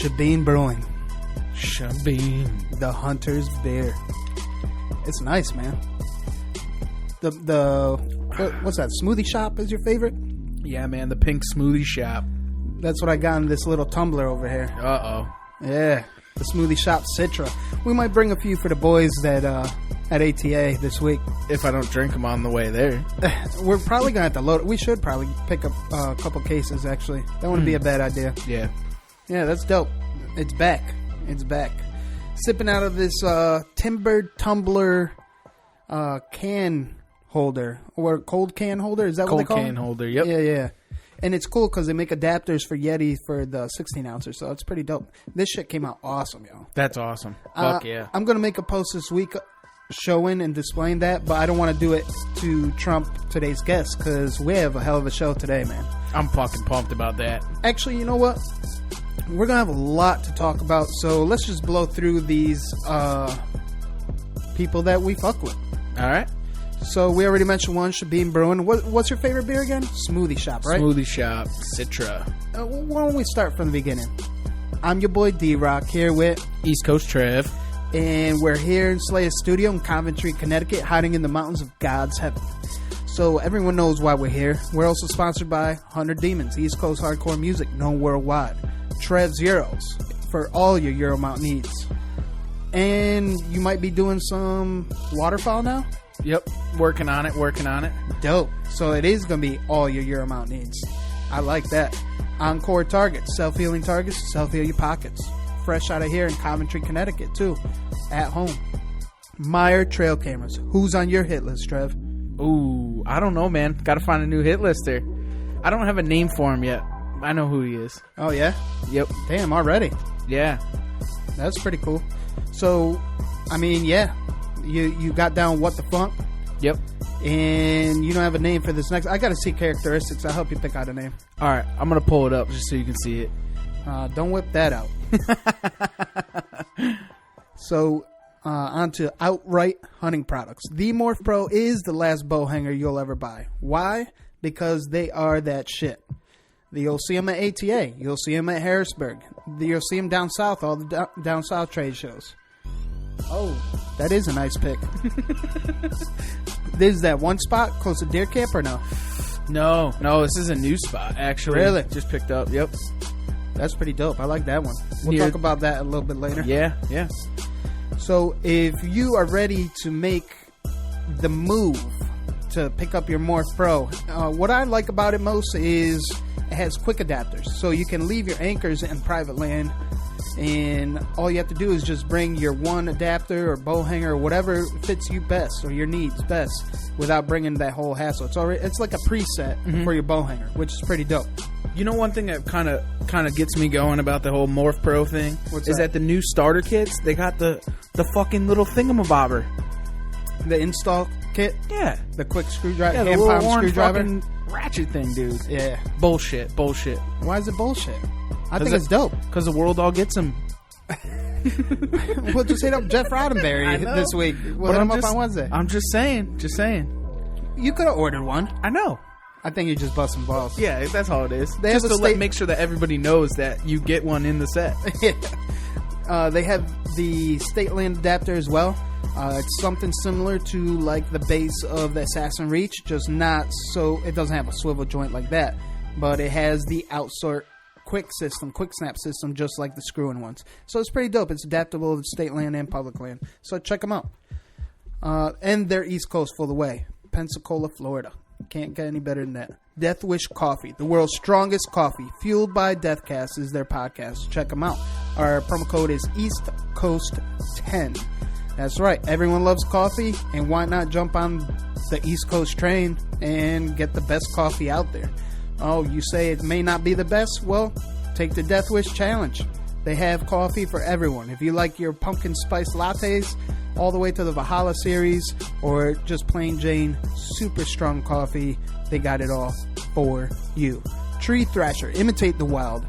Shebeen Brewing. Shebeen. The Hunter's Beer. It's nice, man. What's that? Smoothie Shop is your favorite? Yeah, man, the pink smoothie shop. That's what I got in this little tumbler over here. Uh-oh. Yeah, the Smoothie Shop Citra. We might bring a few for the boys that at ATA this week. If I don't drink them on the way there. We're probably going to have to load it. We should probably pick up a couple cases, actually. That wouldn't be a bad idea. Yeah. Yeah, that's dope. It's back. It's back. Sipping out of this timbered tumbler can holder. Or cold can holder. Is that what they call it? Cold can holder, yep. Yeah. And it's cool because they make adapters for Yeti for the 16-ouncer, so it's pretty dope. This shit came out awesome, yo. That's awesome. Fuck yeah. I'm going to make a post this week showing and displaying that, but I don't want to do it to trump today's guest because we have a hell of a show today, man. I'm fucking pumped about that. Actually, you know what? We're going to have a lot to talk about, so let's just blow through these people that we fuck with. All right. So we already mentioned one, Shebeen Brewing. What's your favorite beer again? Smoothie Shop, right? Smoothie Shop, Citra. Why don't we start from the beginning? I'm your boy D-Rock here with East Coast Trev. And we're here in Slayer's studio in Coventry, Connecticut, hiding in the mountains of God's heaven. So everyone knows why we're here. We're also sponsored by 100 Demons, East Coast hardcore music known worldwide. Trev's Euros for all your Euro mount needs. And you might be doing some waterfowl now? Yep, working on it. Dope. So it is going to be all your Euro mount needs. I like that. Encore Targets, self-healing targets, self-heal your pockets. Fresh out of here in Coventry, Connecticut, too. At home. Meyer Trail Cameras. Who's on your hit list, Trev? Ooh, I don't know, man. Got to find a new hit lister. I don't have a name for him yet. I know who he is. Oh, yeah? Yep. Damn, already. Yeah. That's pretty cool. So, I mean, yeah. You got down What the Funk. Yep. And you don't have a name for this next. I got to see characteristics. I'll help you pick out a name. All right. I'm going to pull it up just so you can see it. Don't whip that out. So, on to Outright Hunting Products. The Morph Pro is the last bow hanger you'll ever buy. Why? Because they are that shit. You'll see them at ATA. You'll see them at Harrisburg. You'll see them down south, all the down south trade shows. Oh, that is a nice pick. Is that one spot close to Deer Camp or no? No, this is a new spot, actually. Really? Just picked up, yep. That's pretty dope. I like that one. We'll talk about that a little bit later. Yeah. So if you are ready to make the move to pick up your Morph Pro, what I like about it most is it has quick adapters. So you can leave your anchors in private land, and all you have to do is just bring your one adapter or bow hanger or whatever fits you best or your needs best without bringing that whole hassle. It's like a preset for your bow hanger, which is pretty dope. You know, one thing that kind of gets me going about the whole Morph Pro thing is that the new starter kits, they got the fucking little thingamabobber. The install kit? Yeah. The quick screwdriver, yeah, the hand palm screwdriver? Fucking ratchet thing, dude. Yeah. Bullshit. Why is it bullshit? I think it's dope. Because the world all gets them. We'll just hit up Jeff Roddenberry this week. We'll hit him up on Wednesday. I'm just saying. You could have ordered one. I know. I think you're just busting balls. Yeah, that's all it is. They just have to make sure that everybody knows that you get one in the set. Yeah. They have the state land adapter as well. It's something similar to like the base of the Assassin Reach, just not so it doesn't have a swivel joint like that, but it has the outsort quick snap system, just like the screw-in ones. So it's pretty dope. It's adaptable to state land and public land. So check them out. And they're East Coast full the way. Pensacola, Florida. Can't get any better than that. Death Wish Coffee, the world's strongest coffee, fueled by Deathcast, is their podcast. Check them out. Our promo code is East Coast 10. That's right. Everyone loves coffee, and why not jump on the East Coast train and get the best coffee out there? Oh, you say it may not be the best? Well, take the Death Wish Challenge. They have coffee for everyone. If you like your pumpkin spice lattes, all the way to the Valhalla series, or just plain Jane super strong coffee, they got it all for you. Tree Thrasher, imitate the wild.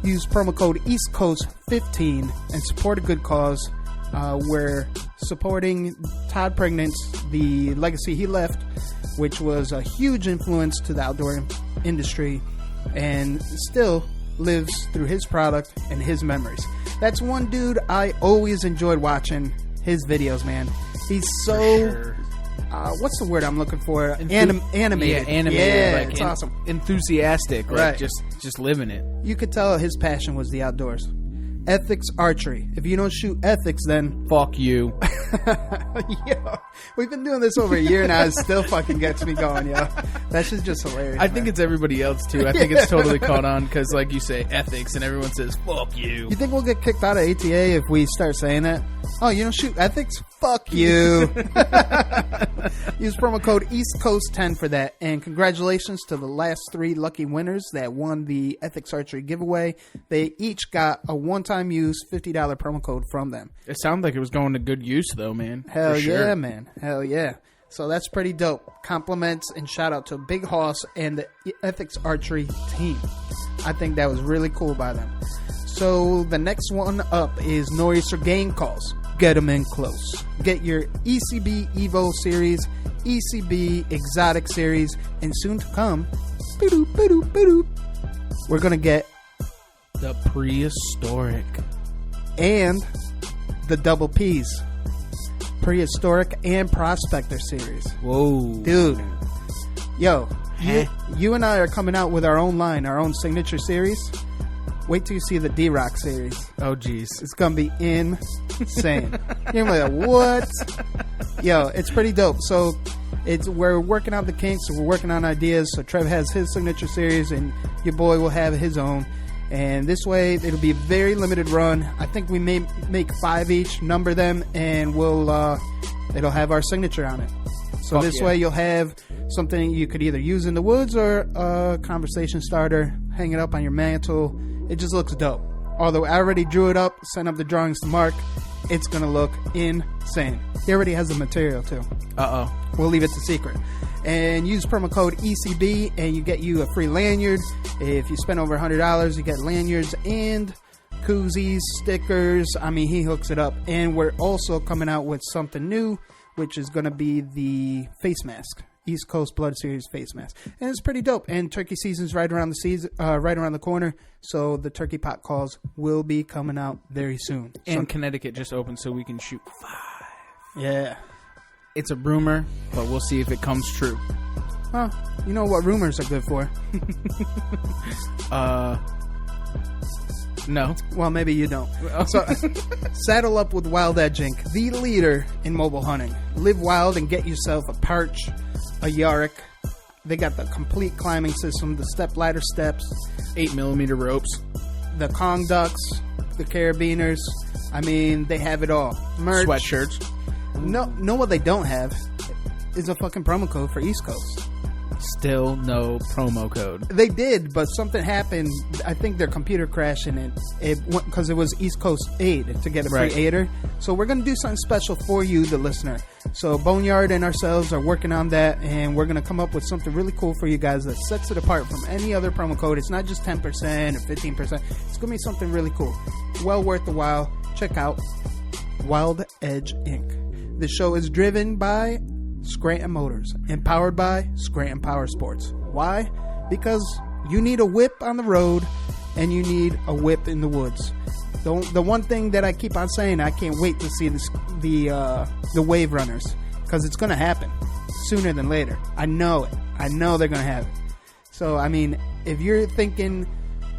Use promo code East Coast 15 and support a good cause. We're supporting Todd Pregnant's the legacy he left, which was a huge influence to the outdoor industry, and still lives through his product and his memories. That's one dude I always enjoyed watching his videos, man. He's so... what's the word I'm looking for? Animated. Yeah, animated. Yeah, like it's awesome. Enthusiastic. Like Right. just living it. You could tell his passion was the outdoors. Ethics archery. If you don't shoot ethics, then... Fuck you. Yo, we've been doing this over a year now. It still fucking gets me going, yo. That shit's just hilarious. I think it's everybody else, too. I think it's totally caught on because, like you say, ethics, and everyone says, fuck you. You think we'll get kicked out of ATA if we start saying that? Oh, you don't shoot ethics? Fuck you. Use promo code EastCoast10 for that. And congratulations to the last 3 lucky winners that won the Ethics Archery giveaway. They each got a one-time use $50 promo code from them. It sounded like it was going to good use, though, man. Hell For yeah, sure. man. Hell yeah. So that's pretty dope. Compliments and shout out to Big Hoss and the Ethics Archery team. I think that was really cool by them. So the next one up is Nor'easter Game Calls. Get them in close. Get your ECB Evo series, ECB Exotic series, and soon to come, we're going to get The prehistoric. and the double P's. Prehistoric and Prospector series. Whoa. Dude. Yo, you and I are coming out with our own line, our own signature series. Wait till you see the D-Rock series. Oh, jeez. It's going to be insane. You're going to be like, what? Yo, it's pretty dope. So we're working out the kinks, so we're working on ideas. So Trev has his signature series, and your boy will have his own. And this way, it'll be a very limited run. I think we may make 5 each, number them, and it'll have our signature on it. So this way, you'll have something you could either use in the woods or a conversation starter, hang it up on your mantle. It just looks dope. Although I already drew it up, sent up the drawings to Mark, it's going to look insane. He already has the material, too. Uh-oh. We'll leave it to secret. And use promo code ECB, and you get you a free lanyard. If you spend over $100, you get lanyards and koozies, stickers. I mean, he hooks it up. And we're also coming out with something new, which is going to be the face mask. East Coast Blood Series face mask, and it's pretty dope. And turkey season's right around the corner, so the turkey pot calls will be coming out very soon. And Connecticut just opened, so we can shoot 5. Yeah, it's a rumor, but we'll see if it comes true. Huh? You know what rumors are good for? No. Well, maybe you don't. So, saddle up with Wild Edge Inc., the leader in mobile hunting. Live wild and get yourself a perch, a Yarick. They got the complete climbing system, the step ladder steps, 8mm ropes, the Kong ducks, the carabiners. I mean, they have it all. Merch. Sweatshirts. No, what they don't have is a fucking promo code for East Coast. Still no promo code. They did, but something happened. I think their computer crashed and it went because it was East Coast Aid to get a free aider. So we're going to do something special for you, the listener. So Boneyard and ourselves are working on that, and we're going to come up with something really cool for you guys that sets it apart from any other promo code. It's not just 10% or 15%. It's going to be something really cool. Well worth the while. Check out Wild Edge Inc. The show is driven by Scranton Motors, empowered by Scranton Power Sports. Why? Because you need a whip on the road and you need a whip in the woods. The one thing that I keep on saying, I can't wait to see the wave runners, because it's going to happen sooner than later. I know it. I know they're going to have it. So, I mean, if you're thinking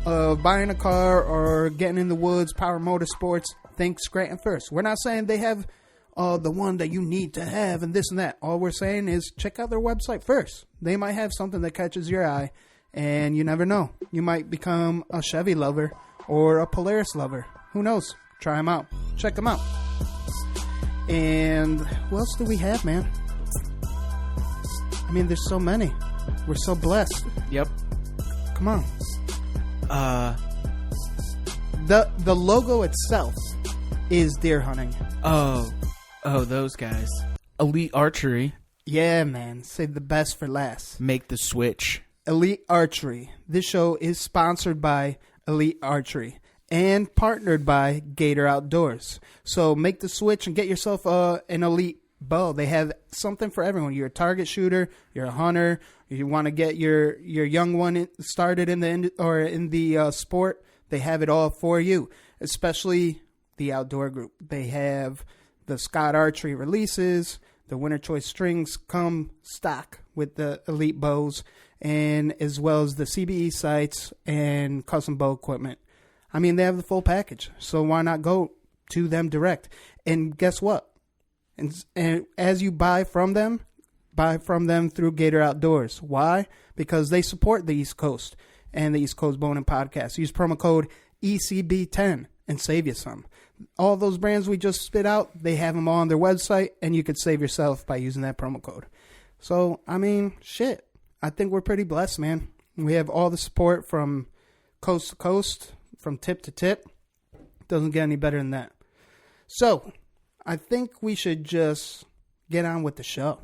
of buying a car or getting in the woods, Power Motorsports, think Scranton first. We're not saying they have the one that you need to have and this and that. All we're saying is check out their website first. They might have something that catches your eye, and you never know. You might become a Chevy lover or a Polaris lover. Who knows? Try them out. Check them out. And what else do we have, man? I mean, there's so many. We're so blessed. Yep. Come on. The logo itself is deer hunting. Oh, those guys. Elite Archery. Yeah, man. Save the best for last. Make the switch. Elite Archery. This show is sponsored by Elite Archery and partnered by Gator Outdoors. So make the switch and get yourself an Elite bow. They have something for everyone. You're a target shooter, you're a hunter, you want to get your young one started in the sport. They have it all for you, especially the outdoor group. They have the Scott Archery releases. The Winter Choice strings come stock with the elite bows, and as well as the CBE sights and custom bow equipment. I mean, they have the full package, so why not go to them direct? And guess what? And as you buy from them through Gator Outdoors. Why? Because they support the East Coast and the East Coast Bowhunting Podcast. Use promo code ECB10 and save you some. All those brands we just spit out, they have them all on their website, and you could save yourself by using that promo code. So, I mean, shit. I think we're pretty blessed, man. We have all the support from coast to coast, from tip to tip. Doesn't get any better than that. So, I think we should just get on with the show.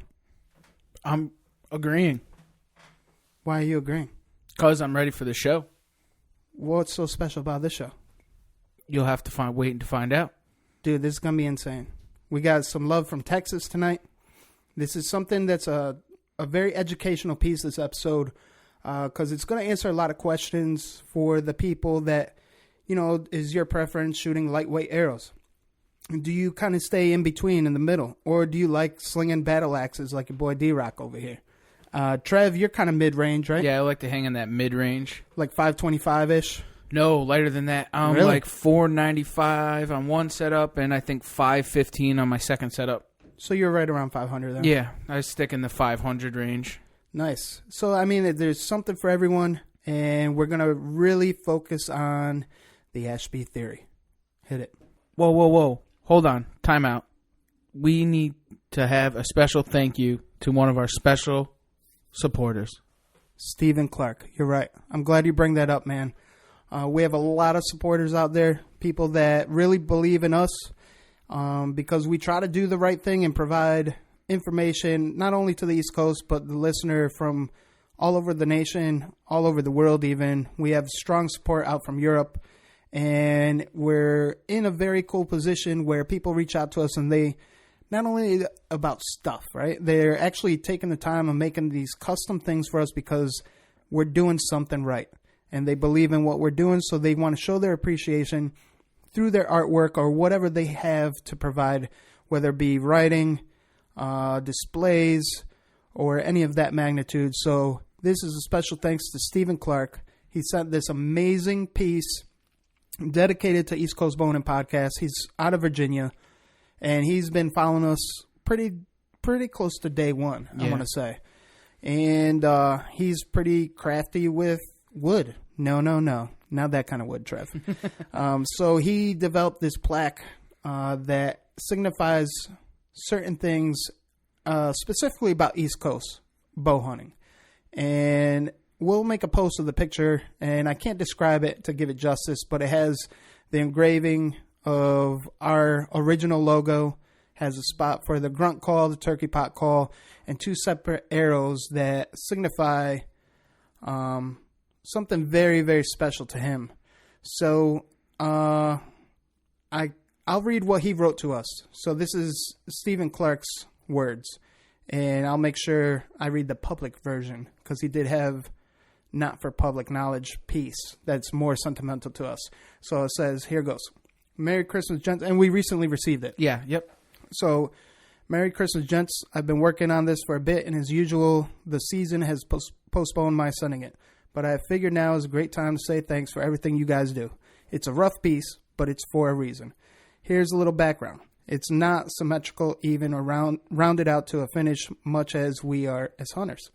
I'm agreeing. Why are you agreeing? Because I'm ready for the show. What's so special about this show? You'll have to wait to find out. Dude, this is going to be insane. We got some love from Texas tonight. This is something that's a very educational piece, this episode, because it's going to answer a lot of questions for the people that, you know, is your preference shooting lightweight arrows? Do you kind of stay in between in the middle? Or do you like slinging battle axes like your boy D-Rock over here? Trev, you're kind of mid-range, right? Yeah, I like to hang in that mid-range. Like 525-ish? No, lighter than that. I'm really? Like 495 on one setup, and I think 515 on my second setup. So you're right around 500 then? Yeah, I stick in the 500 range. Nice. So, I mean, there's something for everyone, and we're going to really focus on the Ashby theory. Hit it. Whoa. Hold on. Time out. We need to have a special thank you to one of our special supporters. Stephen Clark. You're right. I'm glad you bring that up, man. We have a lot of supporters out there, people that really believe in us, because we try to do the right thing and provide information not only to the East Coast, but the listener from all over the nation, all over the world even. We have strong support out from Europe, and we're in a very cool position where people reach out to us and they not only about stuff, right? They're actually taking the time and making these custom things for us because we're doing something right. And they believe in what we're doing, so they want to show their appreciation through their artwork or whatever they have to provide, whether it be writing, displays, or any of that magnitude. So this is a special thanks to Stephen Clark. He sent this amazing piece dedicated to East Coast Bowhunting Podcast. He's out of Virginia, and he's been following us pretty close to day one, I want to say. And he's pretty crafty with wood. No. Not that kind of wood, Trev. So he developed this plaque that signifies certain things specifically about East Coast bow hunting. And we'll make a post of the picture, and I can't describe it to give it justice, but it has the engraving of our original logo, has a spot for the grunt call, the turkey pot call, and two separate arrows that signify something very, very special to him. So I'll read what he wrote to us. So this is Stephen Clark's words, and I'll make sure I read the public version because he did have not for public knowledge piece that's more sentimental to us. So it says, here goes. Merry Christmas, gents. And we recently received it. Yeah, yep. So, Merry Christmas, gents. I've been working on this for a bit, and as usual, the season has postponed my sending it. But I figured now is a great time to say thanks for everything you guys do. It's a rough piece, but it's for a reason. Here's a little background. It's not symmetrical, even, or rounded out to a finish, much as we are as hunters.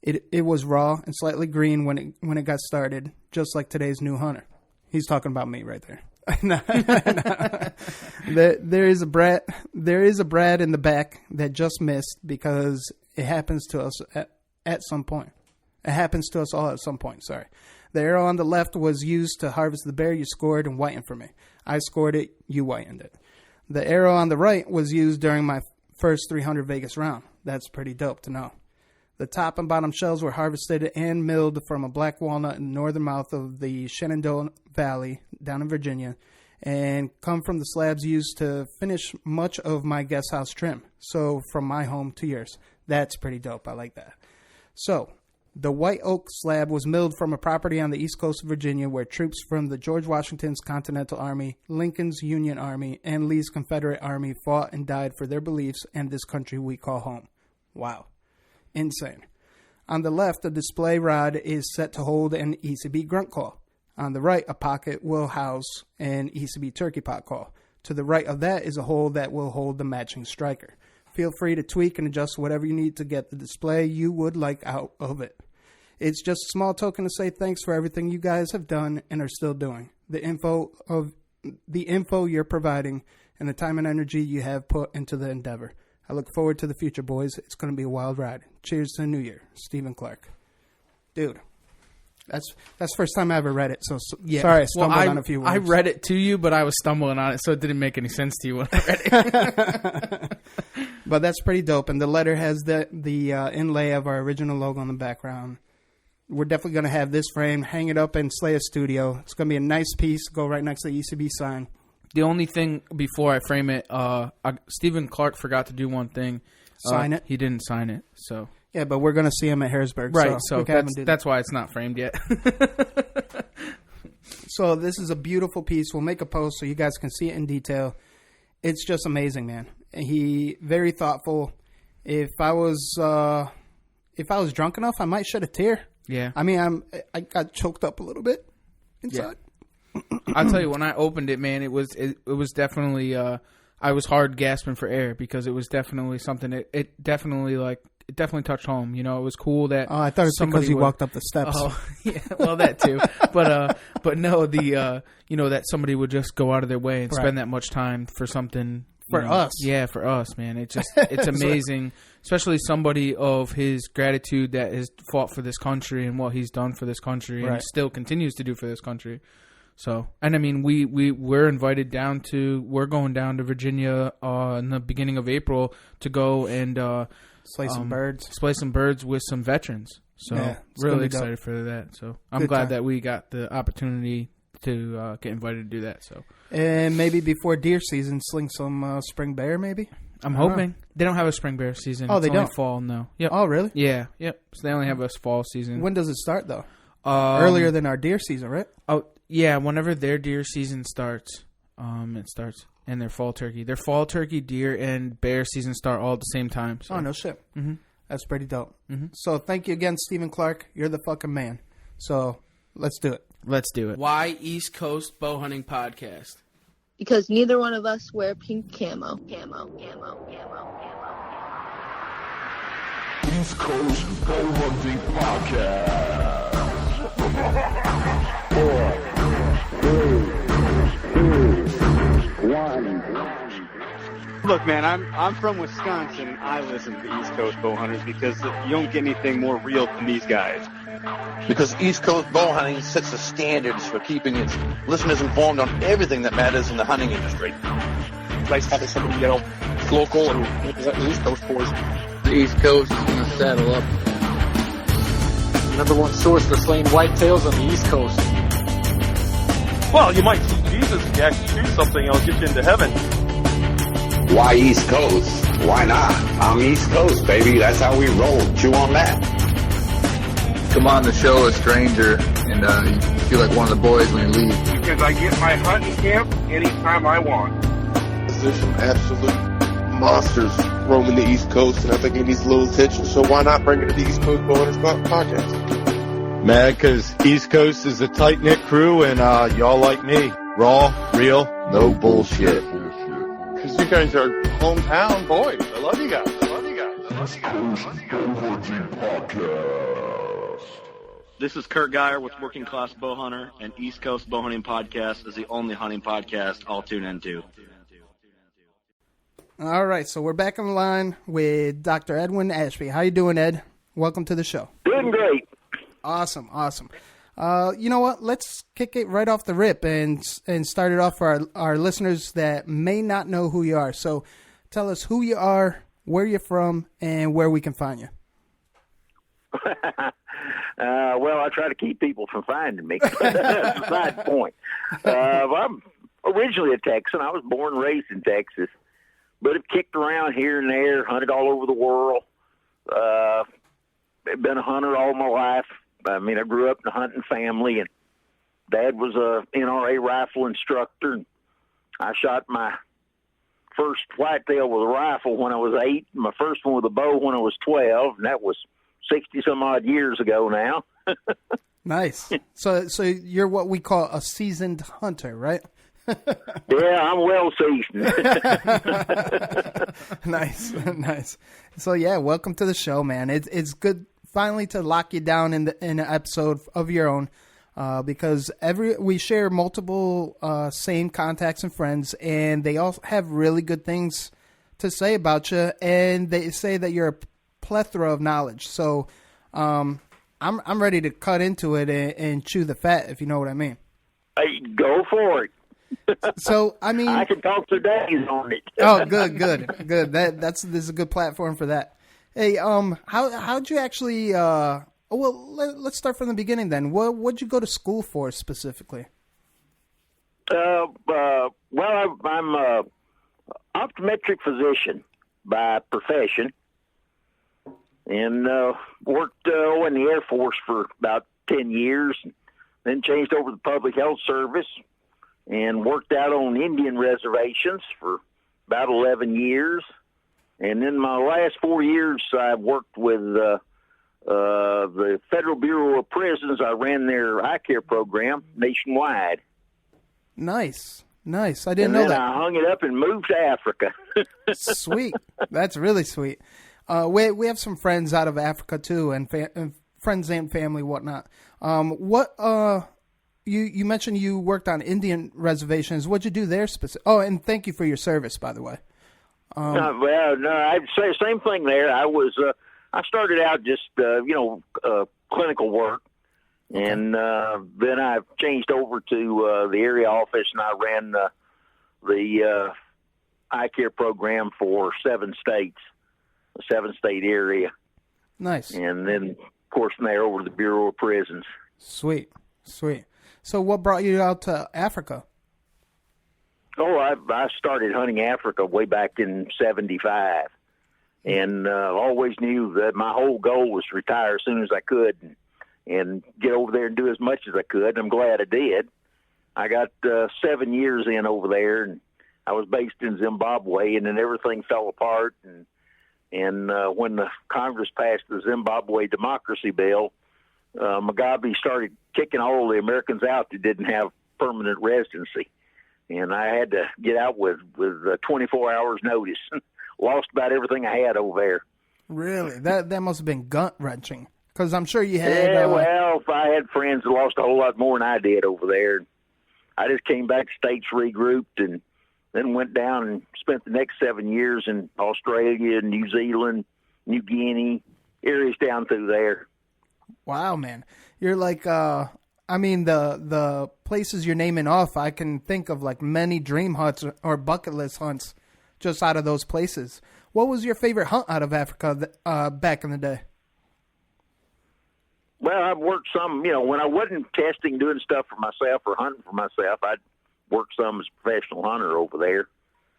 It was raw and slightly green when it got started, just like today's new hunter. He's talking about me right there. No. There is a Brad in the back that just missed because it happens to us at some point. It happens to us all at some point. Sorry. The arrow on the left was used to harvest the bear you scored and whitened for me. I scored it. You whitened it. The arrow on the right was used during my first 300 Vegas round. That's pretty dope to know. The top and bottom shells were harvested and milled from a black walnut in the northern mouth of the Shenandoah Valley down in Virginia, and come from the slabs used to finish much of my guest house trim. So from my home to yours. That's pretty dope. I like that. So the white oak slab was milled from a property on the east coast of Virginia where troops from the George Washington's Continental Army, Lincoln's Union Army, and Lee's Confederate Army fought and died for their beliefs and this country we call home. Wow. Insane. On the left, a display rod is set to hold an ECB grunt call. On the right, a pocket will house an ECB turkey pot call. To the right of that is a hole that will hold the matching striker. Feel free to tweak and adjust whatever you need to get the display you would like out of it. It's just a small token to say thanks for everything you guys have done and are still doing. The info you're providing and the time and energy you have put into the endeavor. I look forward to the future, boys. It's going to be a wild ride. Cheers to the new year. Stephen Clark. Dude. That's the first time I ever read it, so yeah. Sorry I stumbled on a few words. I read it to you, but I was stumbling on it, so it didn't make any sense to you when I read it. But that's pretty dope, and the letter has the inlay of our original logo on the background. We're definitely going to have this frame, hang it up in Slayer Studio. It's going to be a nice piece, go right next to the ECB sign. The only thing before I frame it, Stephen Clark forgot to do one thing. Sign it? He didn't sign it, so... Yeah, but we're going to see him at Harrisburg. Right, so that's why it's not framed yet. So this is a beautiful piece. We'll make a post so you guys can see it in detail. It's just amazing, man. He very thoughtful. If I was drunk enough, I might shed a tear. Yeah. I mean, I got choked up a little bit inside. Yeah. I'll tell you, when I opened it, man, it was definitely I was hard gasping for air because it was definitely something. It definitely touched home. You know, it was cool that. Oh, I thought it was because you walked up the steps. Oh, yeah, well, that too. But no, that somebody would just go out of their way and spend that much time for something for us. Yeah, for us, man. It's amazing, especially somebody of his gratitude that has fought for this country and what he's done for this country and still continues to do for this country. So, and I mean, we're invited down to. We're going down to Virginia in the beginning of April to go and. Slay some birds with some veterans. So really excited for that. So I'm glad that we got the opportunity to get invited to do that. So and maybe before deer season, sling some spring bear. Maybe I'm hoping they don't have a spring bear season. Oh, it's they only don't. Fall, no. Yep. Oh, really? Yeah. Yep. So they only have a fall season. When does it start though? Earlier than our deer season, right? Oh yeah. Whenever their deer season starts, it starts. And their fall turkey, deer, and bear season start all at the same time. So. Oh, no shit. Mm-hmm. That's pretty dope. Mm-hmm. So thank you again, Stephen Clark. You're the fucking man. So let's do it. Let's do it. Why East Coast Bowhunting Podcast? Because neither one of us wear pink camo. East Coast Bowhunting Podcast. 4, 3, 2, 1. Look, man, I'm from Wisconsin, and I listen to the East Coast Bowhunters because you don't get anything more real than these guys. Because East Coast Bowhunting sets the standards for keeping its listeners informed on everything that matters in the hunting industry. Nice having somebody, local and represent the East Coast boys. The East Coast is going to saddle up. Number one source for slaying whitetails on the East Coast. Well, you might see Jesus if you actually shoot something, it'll get you into heaven. Why East Coast? Why not? I'm East Coast, baby. That's how we roll. Chew on that. Come on the show, a stranger, and you feel like one of the boys when you leave. Because I get my hunting camp anytime I want. There's some absolute monsters roaming the East Coast, and I think it needs a little attention, so why not bring it to the East Coast Bowhunters Podcast? Man, because East Coast is a tight-knit crew, and y'all like me. Raw, real, no bullshit. Because you guys are hometown boys. I love you guys. East Coast Bowhunting Podcast. This is Kurt Geyer with Working Class Bowhunter, and East Coast Bowhunting Podcast is the only hunting podcast I'll tune into. All right, so we're back on the line with Dr. Edwin Ashby. How you doing, Ed? Welcome to the show. Doing great. Awesome. You know what? Let's kick it right off the rip and start it off for our listeners that may not know who you are. So tell us who you are, where you're from, and where we can find you. Well, I try to keep people from finding me. That's the side point. I'm originally a Texan. I was born and raised in Texas, but have kicked around here and there, hunted all over the world. Been a hunter all my life. I mean, I grew up in a hunting family, and Dad was a NRA rifle instructor. And I shot my first whitetail with a rifle when I was 8, my first one with a bow when I was 12, and that was 60-some-odd yeyears ago now. Nice. So you're what we call a seasoned hunter, right? Yeah, I'm well seasoned. Nice. So yeah, welcome to the show, man. It's good finally to lock you down in an episode of your own, because we share multiple same contacts and friends, and they all have really good things to say about you, and they say that you're a plethora of knowledge. So I'm ready to cut into it and chew the fat, if you know what I mean. Hey, go for it. So I mean, I can talk for days on it. Oh, good. This is a good platform for that. Hey, how'd you actually? Let's start from the beginning then. What'd you go to school for specifically? Well, I'm a optometric physician by profession, and worked in the Air Force for about 10 years, then changed over to the Public Health Service, and worked out on Indian reservations for about 11 years. And then my last 4 years, I worked with the Federal Bureau of Prisons. I ran their eye care program nationwide. Nice. I didn't know that. And then I hung it up and moved to Africa. Sweet. That's really sweet. We have some friends out of Africa too, and friends and family, whatnot. You mentioned you worked on Indian reservations. What'd you do there specific? Oh, and thank you for your service, by the way. I'd say same thing there. I started out just clinical work, and then I changed over to the area office, and I ran the eye care program for 7 states, a 7-state area. Nice. And then, of course, from there over to the Bureau of Prisons. Sweet. So what brought you out to Africa? Oh, I started hunting Africa way back in 75, and always knew that my whole goal was to retire as soon as I could and get over there and do as much as I could. I'm glad I did. I got 7 years in over there, and I was based in Zimbabwe, and then everything fell apart. And when the Congress passed the Zimbabwe Democracy Bill, Mugabe started kicking all the Americans out that didn't have permanent residency. And I had to get out with 24 hours notice. Lost about everything I had over there. Really? That must have been gut-wrenching. Because I'm sure you had... Yeah, well, I had friends that lost a whole lot more than I did over there. I just came back to States, regrouped, and then went down and spent the next 7 years in Australia, New Zealand, New Guinea, areas down through there. Wow, man. You're like... the places you're naming off, I can think of like many dream hunts or bucket list hunts just out of those places. What was your favorite hunt out of Africa back in the day? Well, I've worked some, when I wasn't testing, doing stuff for myself or hunting for myself, I'd work some as a professional hunter over there,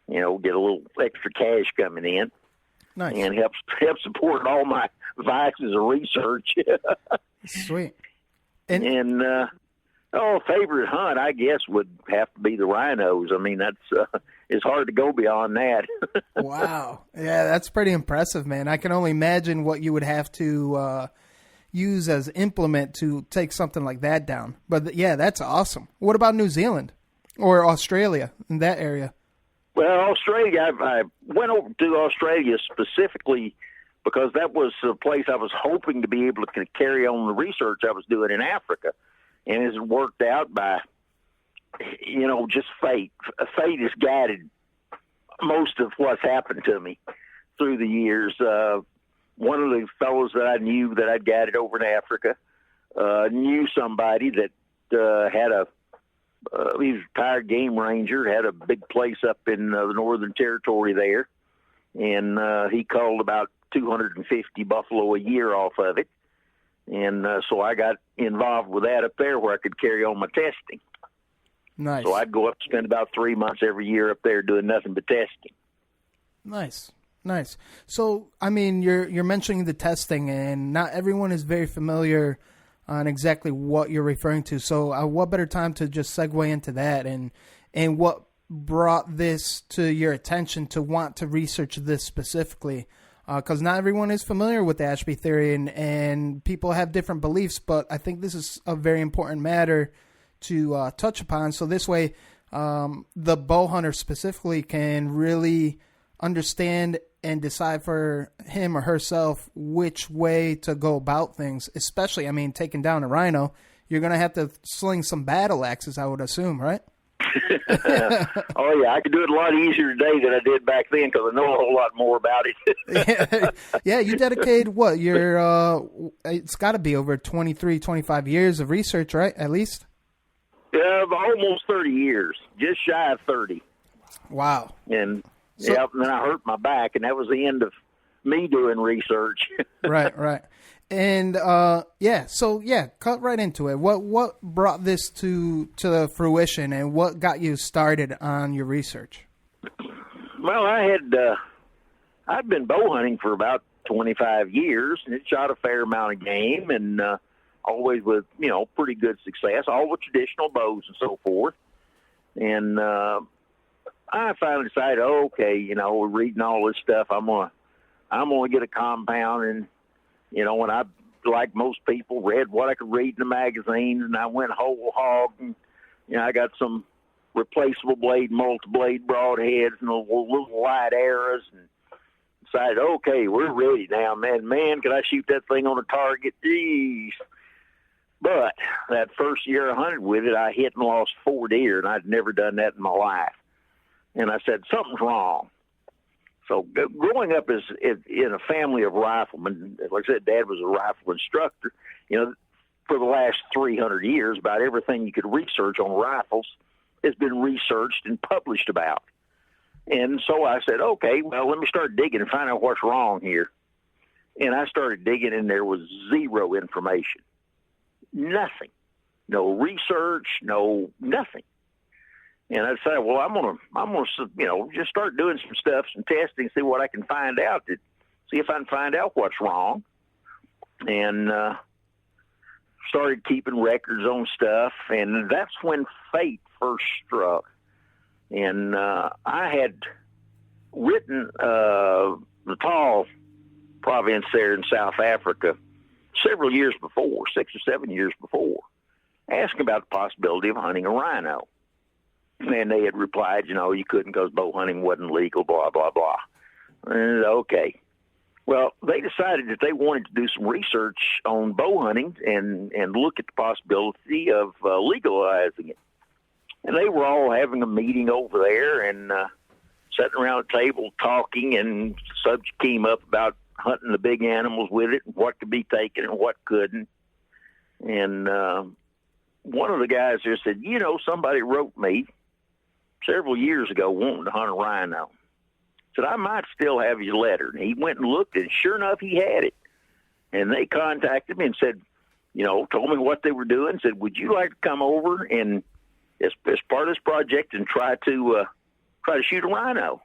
get a little extra cash coming in. Nice. And help support all my vices of research. Sweet. Favorite hunt, I guess, would have to be the rhinos. I mean, that's it's hard to go beyond that. Wow. Yeah, that's pretty impressive, man. I can only imagine what you would have to use as implement to take something like that down. But, yeah, that's awesome. What about New Zealand or Australia in that area? Well, Australia, I went over to Australia specifically because that was a place I was hoping to be able to carry on the research I was doing in Africa. And it's worked out by, just fate. Fate has guided most of what's happened to me through the years. One of the fellows that I knew that I'd guided over in Africa knew somebody that had he was a retired game ranger, had a big place up in the Northern Territory there. And he culled about 250 buffalo a year off of it. And so I got involved with that up there where I could carry on my testing. Nice. So I'd go up, spend about 3 months every year up there doing nothing but testing. Nice. So, I mean, you're mentioning the testing, and not everyone is very familiar on exactly what you're referring to. So, what better time to just segue into that, and what brought this to your attention to want to research this specifically? Because not everyone is familiar with the Ashby theory, and people have different beliefs, but I think this is a very important matter to touch upon. So this way, the bow hunter specifically can really understand and decide for him or herself which way to go about things. Especially, I mean, taking down a rhino, you're going to have to sling some battle axes, I would assume, right? Oh, yeah, I could do it a lot easier today than I did back then because I know a whole lot more about it. Yeah, you dedicated what? It's got to be over 23, 25 years of research, right, at least? Almost 30 years, just shy of 30. Wow. And, and then I hurt my back, and that was the end of me doing research. Right. And, cut right into it. What brought this to fruition, and what got you started on your research? Well, I'd been bow hunting for about 25 years, and it shot a fair amount of game, and always with, pretty good success, all with traditional bows and so forth. And I finally decided, we're reading all this stuff. I'm gonna get a compound, and when I, like most people, read what I could read in the magazines, and I went whole hog, and I got some replaceable blade, multi-blade broadheads, and little light arrows, and decided, okay, we're ready now, man. Man, could I shoot that thing on a target? Jeez. But that first year I hunted with it, I hit and lost 4 deer, and I'd never done that in my life. And I said, something's wrong. So growing up in a family of riflemen, like I said, Dad was a rifle instructor. For the last 300 years, about everything you could research on rifles has been researched and published about. And so I said, okay, well, let me start digging and find out what's wrong here. And I started digging, and there was zero information. Nothing. No research, nothing. And I decided, well, I'm gonna, just start doing some stuff, some testing, see what I can find out, see if I can find out what's wrong. And started keeping records on stuff, and that's when fate first struck. And I had written Natal province there in South Africa several years before, 6 or 7 years before, asking about the possibility of hunting a rhino. And they had replied, you couldn't because bow hunting wasn't legal, blah, blah, blah. And, okay. Well, they decided that they wanted to do some research on bow hunting and look at the possibility of legalizing it. And they were all having a meeting over there and sitting around a table talking, and the subject came up about hunting the big animals with it and what could be taken and what couldn't. And one of the guys there said, somebody wrote me several years ago wanting to hunt a rhino. Said, I might still have your letter. And he went and looked, and sure enough, he had it. And they contacted me and said, told me what they were doing, said, would you like to come over and as part of this project and try to shoot a rhino?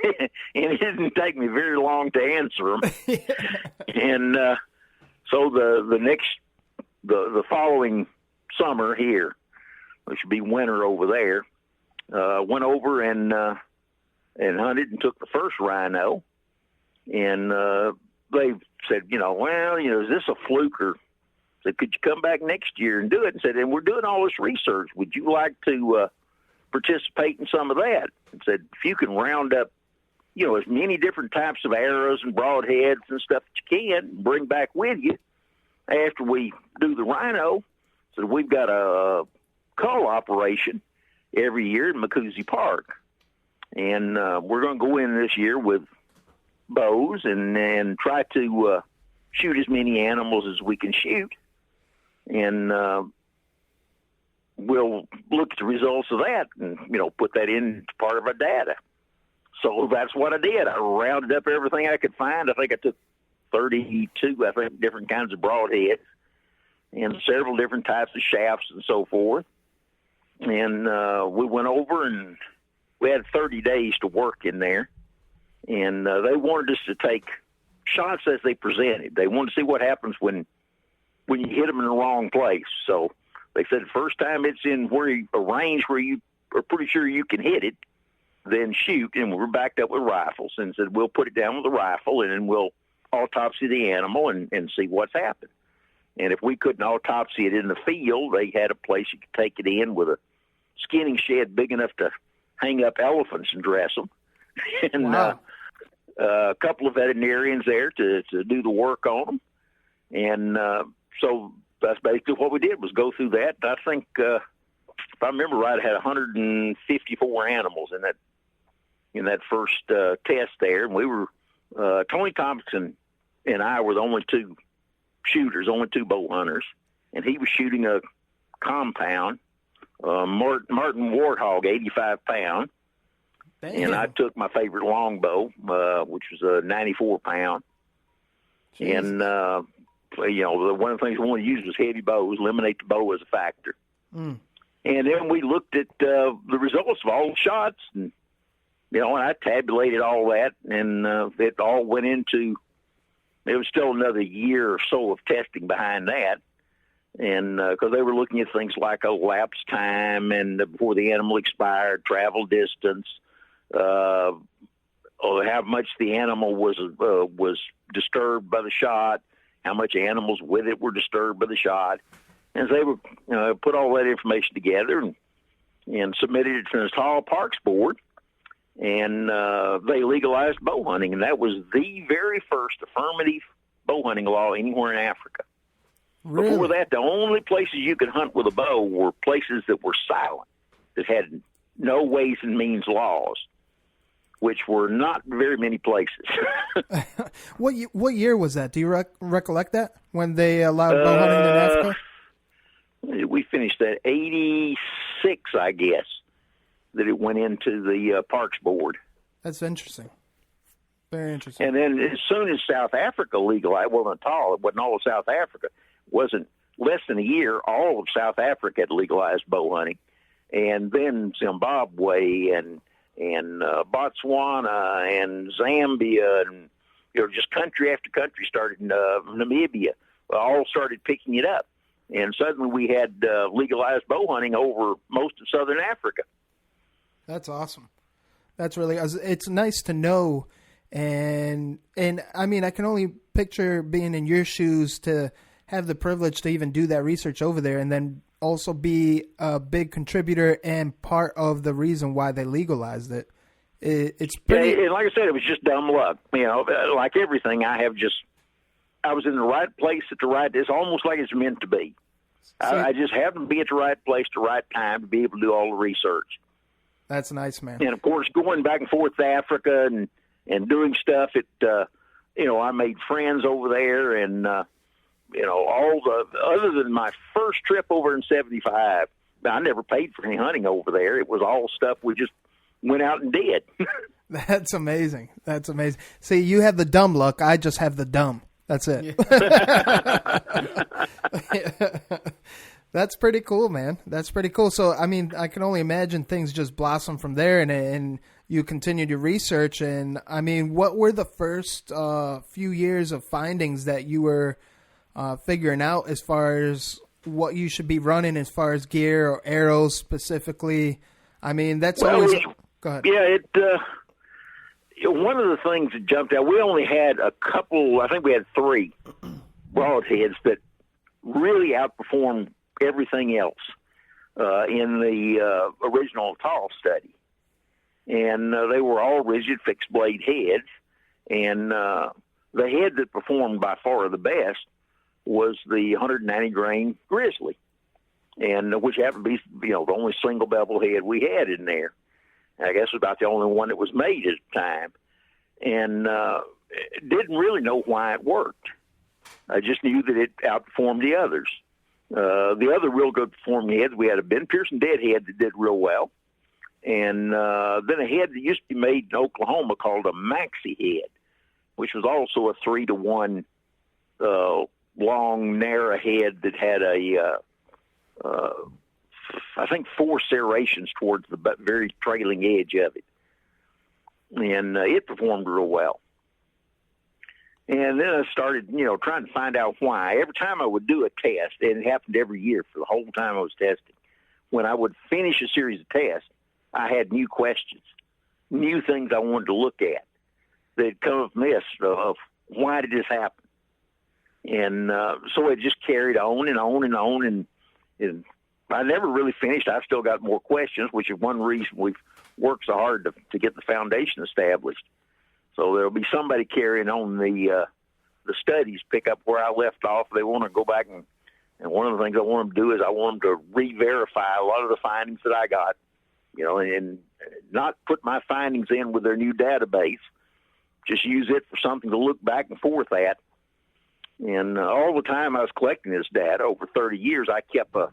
And it didn't take me very long to answer them. And so the following summer here, which would be winter over there, went over and hunted and took the first rhino. And they said, is this a fluke? Or said, could you come back next year and do it? And said, and we're doing all this research. Would you like to participate in some of that? And said, if you can round up, as many different types of arrows and broadheads and stuff that you can, bring back with you after we do the rhino. So we've got a cull operation every year in Makuzi Park. And we're going to go in this year with bows and try to shoot as many animals as we can shoot. And we'll look at the results of that and, put that in part of our data. So that's what I did. I rounded up everything I could find. I think I took 32, different kinds of broadheads and several different types of shafts and so forth. And we went over, and we had 30 days to work in there. And they wanted us to take shots as they presented. They wanted to see what happens when you hit them in the wrong place. So they said the first time it's in a range where you are pretty sure you can hit it, then shoot. And we were backed up with rifles and said, we'll put it down with a rifle, and then we'll autopsy the animal and see what's happened. And if we couldn't autopsy it in the field, they had a place you could take it in with a skinning shed big enough to hang up elephants and dress them. And wow. A couple of veterinarians there to do the work on them. And so that's basically what we did, was go through that. I think, if I remember right, I had 154 animals in that first test there. And we were, Tony Thompson and I were the only two shooters, only two bow hunters. And he was shooting a compound, Martin Warthog, 85 pound. Damn. And I took my favorite longbow, which was a 94 pound. Jeez. And, one of the things we wanted to use was heavy bows, eliminate the bow as a factor. Mm. And then we looked at the results of all the shots, and, and I tabulated all that, and it all went into, it was still another year or so of testing behind that. And because they were looking at things like elapsed time and before the animal expired, travel distance, or how much the animal was disturbed by the shot, how much animals with it were disturbed by the shot. And they would put all that information together and submitted it to the Natal Parks Board, and they legalized bow hunting, and that was the very first affirmative bow hunting law anywhere in Africa. Really? Before that, the only places you could hunt with a bow were places that were silent, that had no ways and means laws, which were not very many places. What year was that? Do you recollect that, when they allowed bow hunting in Africa? We finished at 86, I guess, that it went into the Parks Board. That's interesting. Very interesting. And then as soon as South Africa legalized, well, Natal, it wasn't all of South Africa, wasn't less than a year, all of South Africa had legalized bow hunting. And then Zimbabwe and Botswana and Zambia and just country after country started, Namibia, all started picking it up. And suddenly we had legalized bow hunting over most of Southern Africa. That's awesome. That's really, it's nice to know. And I mean, I can only picture being in your shoes to have the privilege to even do that research over there, and then also be a big contributor and part of the reason why they legalized it. It's pretty. Yeah, and like I said, it was just dumb luck. Like everything, I was in the right place at the right. It's almost like it's meant to be. I just happened to be at the right place at the right time to be able to do all the research. That's nice, man. And of course, going back and forth to Africa and doing stuff. I made friends over there, and other than my first trip over in '75, I never paid for any hunting over there. It was all stuff we just went out and did. That's amazing. That's amazing. See, you have the dumb luck. I just have the dumb. That's it. Yeah. That's pretty cool, man. That's pretty cool. So, I mean, I can only imagine things just blossom from there, and you continue to research. And, I mean, what were the first few years of findings that you were figuring out as far as what you should be running as far as gear or arrows specifically? I mean, that's always... Go ahead. Yeah, one of the things that jumped out, we only had a couple, I think we had 3 broadheads that really outperformed everything else in the original Tall study. And they were all rigid fixed blade heads. And the head that performed by far the best was the 190 grain Grizzly, and which happened to be the only single bevel head we had in there. I guess it was about the only one that was made at the time, and didn't really know why it worked. I just knew that it outperformed the others. The other real good performing heads, we had a Ben Pearson dead head that did real well, and then a head that used to be made in Oklahoma called a Maxi head, which was also a 3-to-1 long, narrow head that had a I think 4 serrations towards the very trailing edge of it. And it performed real well. And then I started, trying to find out why. Every time I would do a test, and it happened every year for the whole time I was testing, when I would finish a series of tests, I had new questions, new things I wanted to look at that come from this of why did this happen? And so it just carried on and on and on, and I never really finished. I've still got more questions, which is one reason we've worked so hard to get the foundation established. So there'll be somebody carrying on the studies, pick up where I left off. They want to go back, and one of the things I want them to do is I want them to re-verify a lot of the findings that I got, and not put my findings in with their new database, just use it for something to look back and forth at. And all the time I was collecting this data, over 30 years, I kept a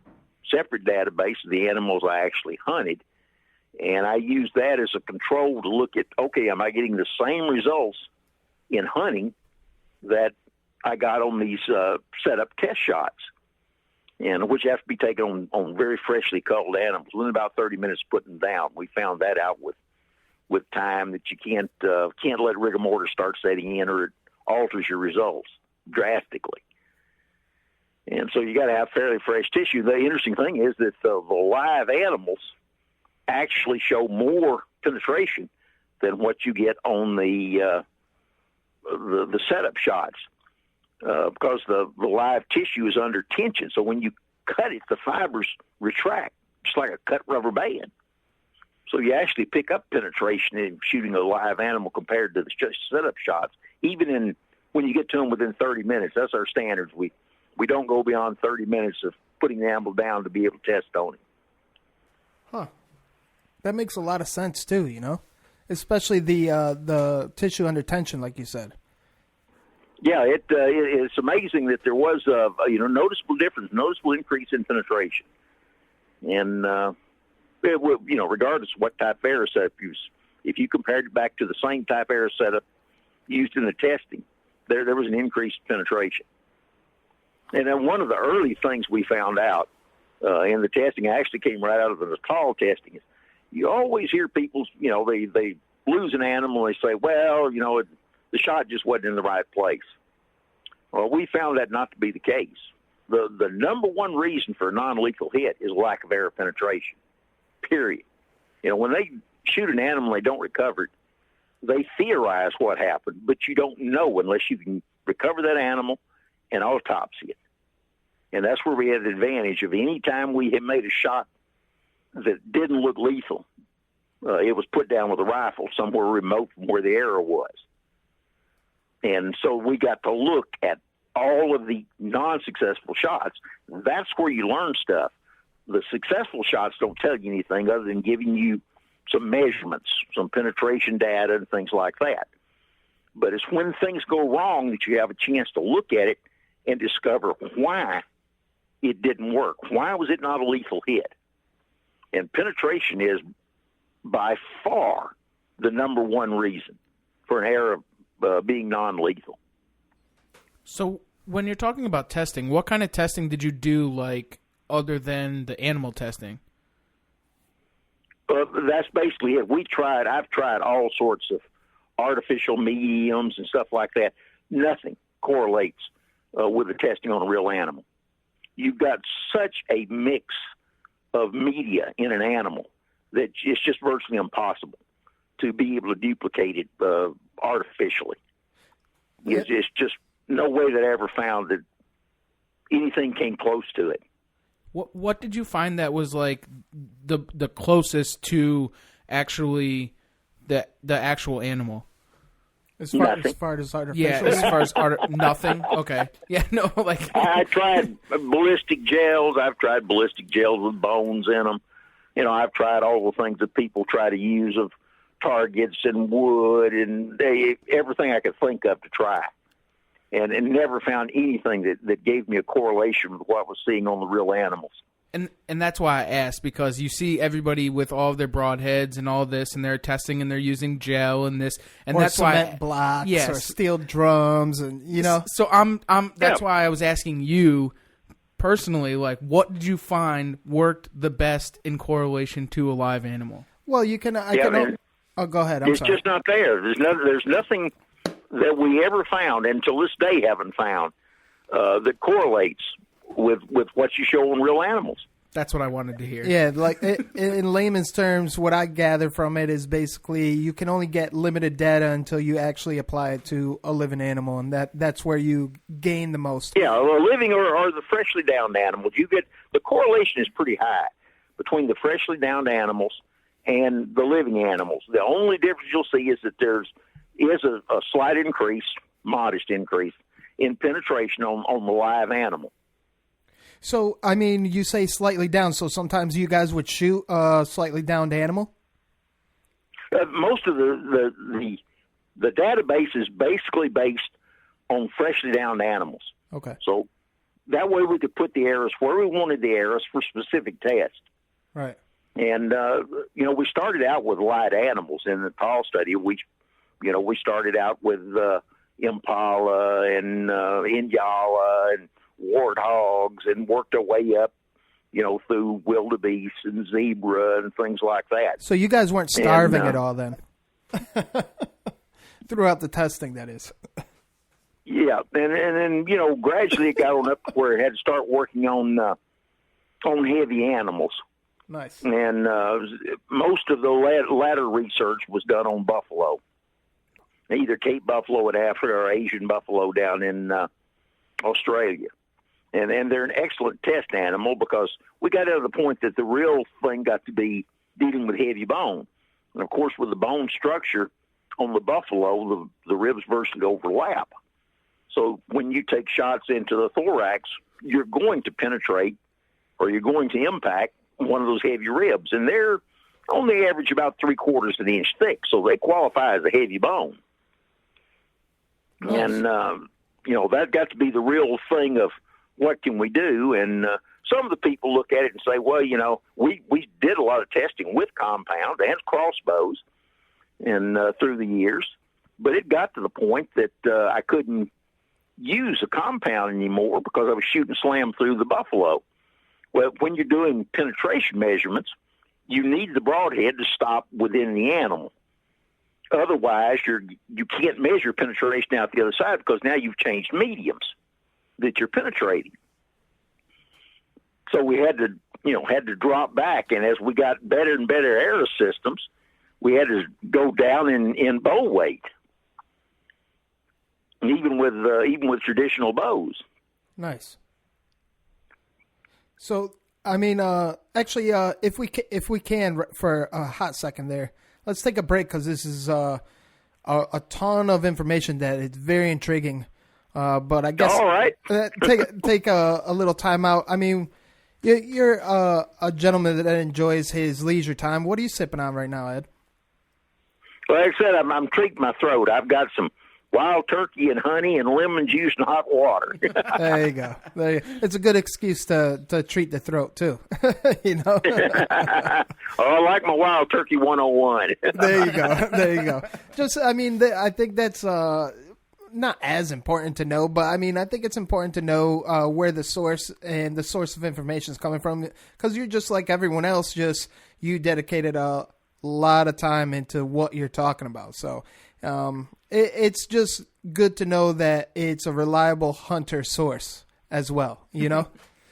separate database of the animals I actually hunted. And I used that as a control to look at, okay, am I getting the same results in hunting that I got on these set-up test shots, and which have to be taken on very freshly culled animals. Within about 30 minutes of putting them down, we found that out with time, that you can't let rigor mortis start setting in, or it alters your results drastically. And so you got to have fairly fresh tissue. The interesting thing is that the live animals actually show more penetration than what you get on the setup shots, because the live tissue is under tension. So when you cut it, the fibers retract, just like a cut rubber band. So you actually pick up penetration in shooting a live animal compared to the setup shots, even when you get to them within 30 minutes. That's our standards. We don't go beyond 30 minutes of putting the animal down to be able to test on him. Huh. That makes a lot of sense too, especially the tissue under tension, like you said. Yeah, it's amazing that there was a noticeable difference, noticeable increase in penetration, and regardless of what type of arrow setup you use, if you compared it back to the same type of arrow setup used in the testing, there was an increased penetration. And then one of the early things we found out in the testing actually came right out of the Natal testing. You always hear people, they lose an animal and they say, well, the shot just wasn't in the right place. Well, we found that not to be the case. The number one reason for a non-lethal hit is lack of arrow penetration, period. When they shoot an animal and they don't recover it, they theorize what happened, but you don't know unless you can recover that animal and autopsy it. And that's where we had the advantage of any time we had made a shot that didn't look lethal, it was put down with a rifle somewhere remote from where the arrow was. And so we got to look at all of the non-successful shots. That's where you learn stuff. The successful shots don't tell you anything other than giving you some measurements, some penetration data and things like that. But it's when things go wrong that you have a chance to look at it and discover why it didn't work. Why was it not a lethal hit? And penetration is by far the number one reason for an arrow being non-lethal. So when you're talking about testing, what kind of testing did you do, like, other than the animal testing? That's basically it. I've tried all sorts of artificial mediums and stuff like that. Nothing correlates with the testing on a real animal. You've got such a mix of media in an animal that it's just virtually impossible to be able to duplicate it artificially. Yeah. It's just no way that I ever found that anything came close to it. What did you find that was like the closest to actually the actual animal? As far as artificial? Yeah, as far as nothing? Okay. Yeah, no, like... I tried ballistic gels. I've tried ballistic gels with bones in them. I've tried all the things that people try to use of targets and wood and everything I could think of to try. And never found anything that gave me a correlation with what I was seeing on the real animals. And that's why I asked, because you see everybody with all of their broadheads and all this, and they're testing and they're using gel and this, and or that's cement why blocks, yes, or steel drums, and So that's why I was asking you personally, like, what did you find worked the best in correlation to a live animal? Well, you can. Oh, go ahead. It's just not there. There's nothing that we ever found, and till this day haven't found, that correlates with what you show in real animals. That's what I wanted to hear. Yeah, like in layman's terms, what I gather from it is basically you can only get limited data until you actually apply it to a living animal, and that's where you gain the most. Yeah, a living or the freshly downed animals. You get the correlation is pretty high between the freshly downed animals and the living animals. The only difference you'll see is that there's a slight increase, modest increase in penetration on the live animal. So, I mean, you say slightly down, so sometimes you guys would shoot a slightly downed animal? Most of the database is basically based on freshly downed animals. Okay. So that way we could put the errors where we wanted the errors for specific tests. Right. And, we started out with light animals in the tall study. We started out with impala and Inyala and warthogs and worked our way up, through wildebeest and zebra and things like that. So you guys weren't starving at all then? Throughout the testing, that is. Yeah, and then, gradually it got on up to where it had to start working on heavy animals. Nice. And most of the latter research was done on buffalo, either Cape buffalo in Africa or Asian buffalo down in Australia. And they're an excellent test animal because we got to the point that the real thing got to be dealing with heavy bone. And, of course, with the bone structure on the buffalo, the ribs virtually overlap. So when you take shots into the thorax, you're going to penetrate or you're going to impact one of those heavy ribs. And they're on the average about 3/4 of an inch thick, so they qualify as a heavy bone. Nice. And, that got to be the real thing of what can we do? And some of the people look at it and say, well, we did a lot of testing with compound and crossbows and through the years, but it got to the point that I couldn't use a compound anymore because I was shooting slam through the buffalo. Well, when you're doing penetration measurements, you need the broadhead to stop within the animal. Otherwise, you can't measure penetration out the other side because now you've changed mediums that you're penetrating. So we had to drop back, and as we got better and better arrow systems, we had to go down in bow weight, and even with traditional bows. Nice. So, I mean, actually, if we can for a hot second there, let's take a break because this is a ton of information that is very intriguing. But I guess all right. take a little time out. I mean, you're a gentleman that enjoys his leisure time. What are you sipping on right now, Ed? Well, like I said, I'm treating my throat. I've got some wild turkey and honey and lemon juice and hot water. There you go. It's a good excuse to treat the throat too. I like my wild turkey 101. There you go. Just, I mean, I think that's not as important to know, but I mean, I think it's important to know where the source and the source of information is coming from, because you're just like everyone else. Just you dedicated a lot of time into what you're talking about, so. It's just good to know that it's a reliable hunter source as well, Yeah,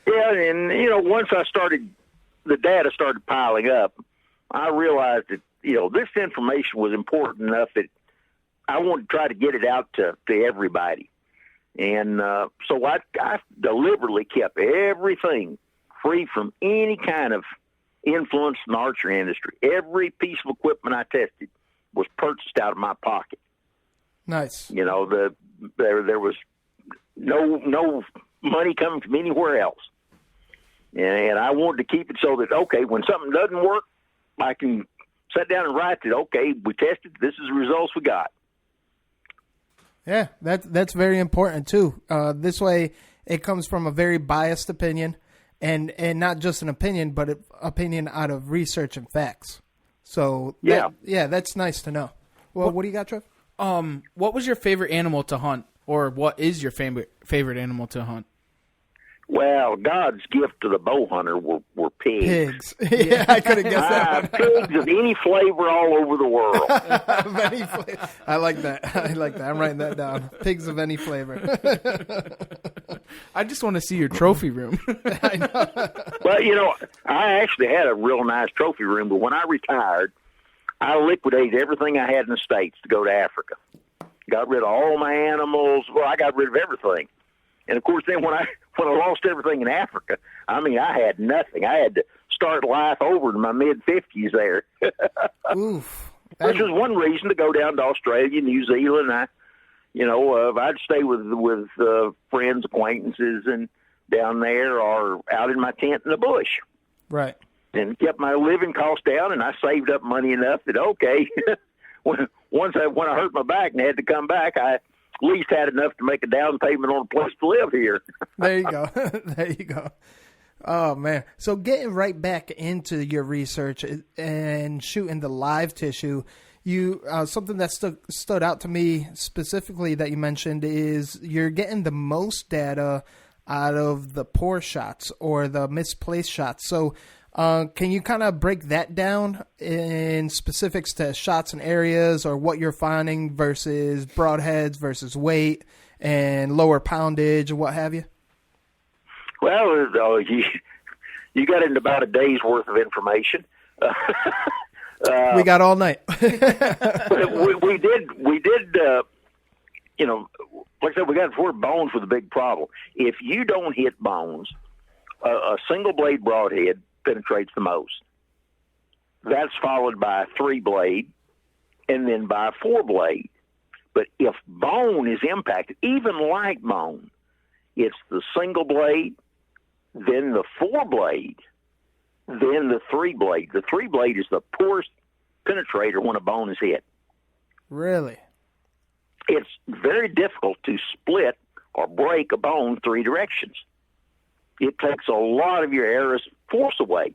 and, once the data started piling up, I realized that, this information was important enough that I wanted to try to get it out to everybody. And so I deliberately kept everything free from any kind of influence in the archery industry. Every piece of equipment I tested was purchased out of my pocket. Nice. There was no money coming from anywhere else, and I wanted to keep it so that when something doesn't work, I can sit down and write that we tested. This is the results we got. Yeah, that's very important too. This way, it comes from a very biased opinion, and not just an opinion, but an opinion out of research and facts. So that's nice to know. Well, what do you got, Trev? What was your favorite animal to hunt, or what is your favorite animal to hunt? Well, God's gift to the bow hunter were pigs. Yeah, I could have guessed that. Pigs of any flavor all over the world. Of any flavor. I like that. I'm writing that down. Pigs of any flavor. I just want to see your trophy room. I know. Well, I actually had a real nice trophy room, but when I retired, I liquidated everything I had in the States to go to Africa. Got rid of all my animals. Well, I got rid of everything. And, of course, then when I lost everything in Africa, I had nothing. I had to start life over in my mid-50s there. Oof. Which was one reason to go down to Australia, New Zealand. I'd stay with friends, acquaintances, and down there or out in my tent in the bush. Right. And kept my living costs down, and I saved up money enough that, okay, when I hurt my back and had to come back, I at least had enough to make a down payment on a place to live here. There you go. There you go. Oh, man. So getting right back into your research and shooting the live tissue, something that stood out to me specifically that you mentioned is you're getting the most data out of the poor shots or the misplaced shots. So can you kind of break that down in specifics to shots and areas or what you're finding versus broadheads versus weight and lower poundage and what have you? Well, you got into about a day's worth of information. We got all night. we did. Like I said, we got four bones with a big problem. If you don't hit bones, a single blade broadhead penetrates the most. That's followed by a 3-blade, and then by a 4-blade. But if bone is impacted, even light bone, it's the single blade, then the 4-blade, then the 3-blade. The 3-blade is the poorest penetrator when a bone is hit. Really? It's very difficult to split or break a bone 3 directions. It takes a lot of your arrow's force away.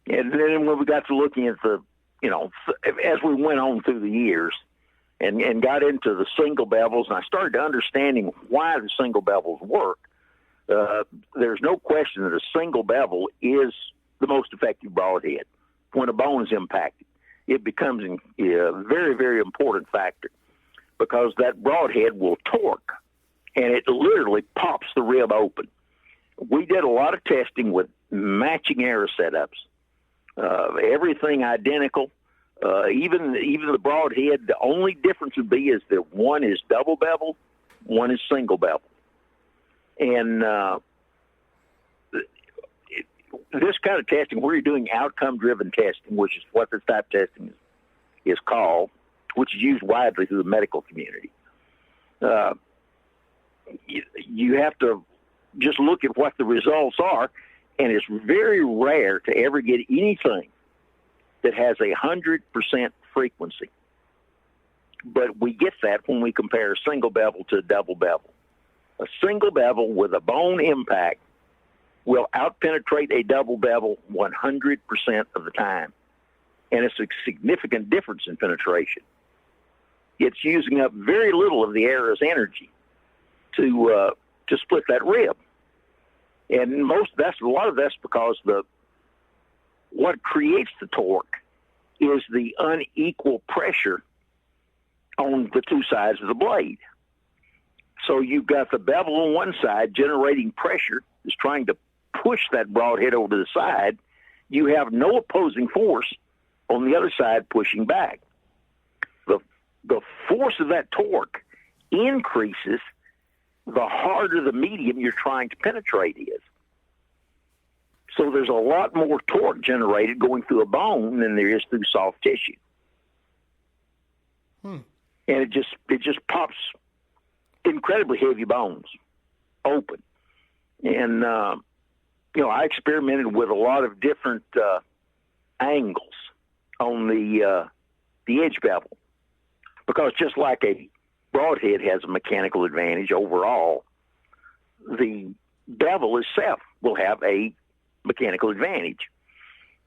And then when we got to looking at as we went on through the years and got into the single bevels, and I started understanding why the single bevels work, there's no question that a single bevel is the most effective broadhead when a bone is impacted. It becomes a very, very important factor because that broadhead will torque, and it literally pops the rib open. We did a lot of testing with matching arrow setups, everything identical, even the broadhead. The only difference would be is that one is double bevel, one is single bevel. And this kind of testing, where you're doing outcome-driven testing, which is what this type of testing is called, which is used widely through the medical community, you have to just look at what the results are, and it's very rare to ever get anything that has 100% frequency. But we get that when we compare a single bevel to a double bevel. A single bevel with a bone impact will outpenetrate a double bevel 100% of the time. And it's a significant difference in penetration. It's using up very little of the arrow's energy to split that rib. And a lot of that's because what creates the torque is the unequal pressure on the two sides of the blade. So you've got the bevel on one side generating pressure, is trying to push that broadhead over to the side. You have no opposing force on the other side pushing back. The force of that torque increases the harder the medium you're trying to penetrate is. So there's a lot more torque generated going through a bone than there is through soft tissue. And it just pops incredibly heavy bones open. And, I experimented with a lot of different angles on the edge bevel, because just like a broadhead has a mechanical advantage overall, the bevel itself will have a mechanical advantage.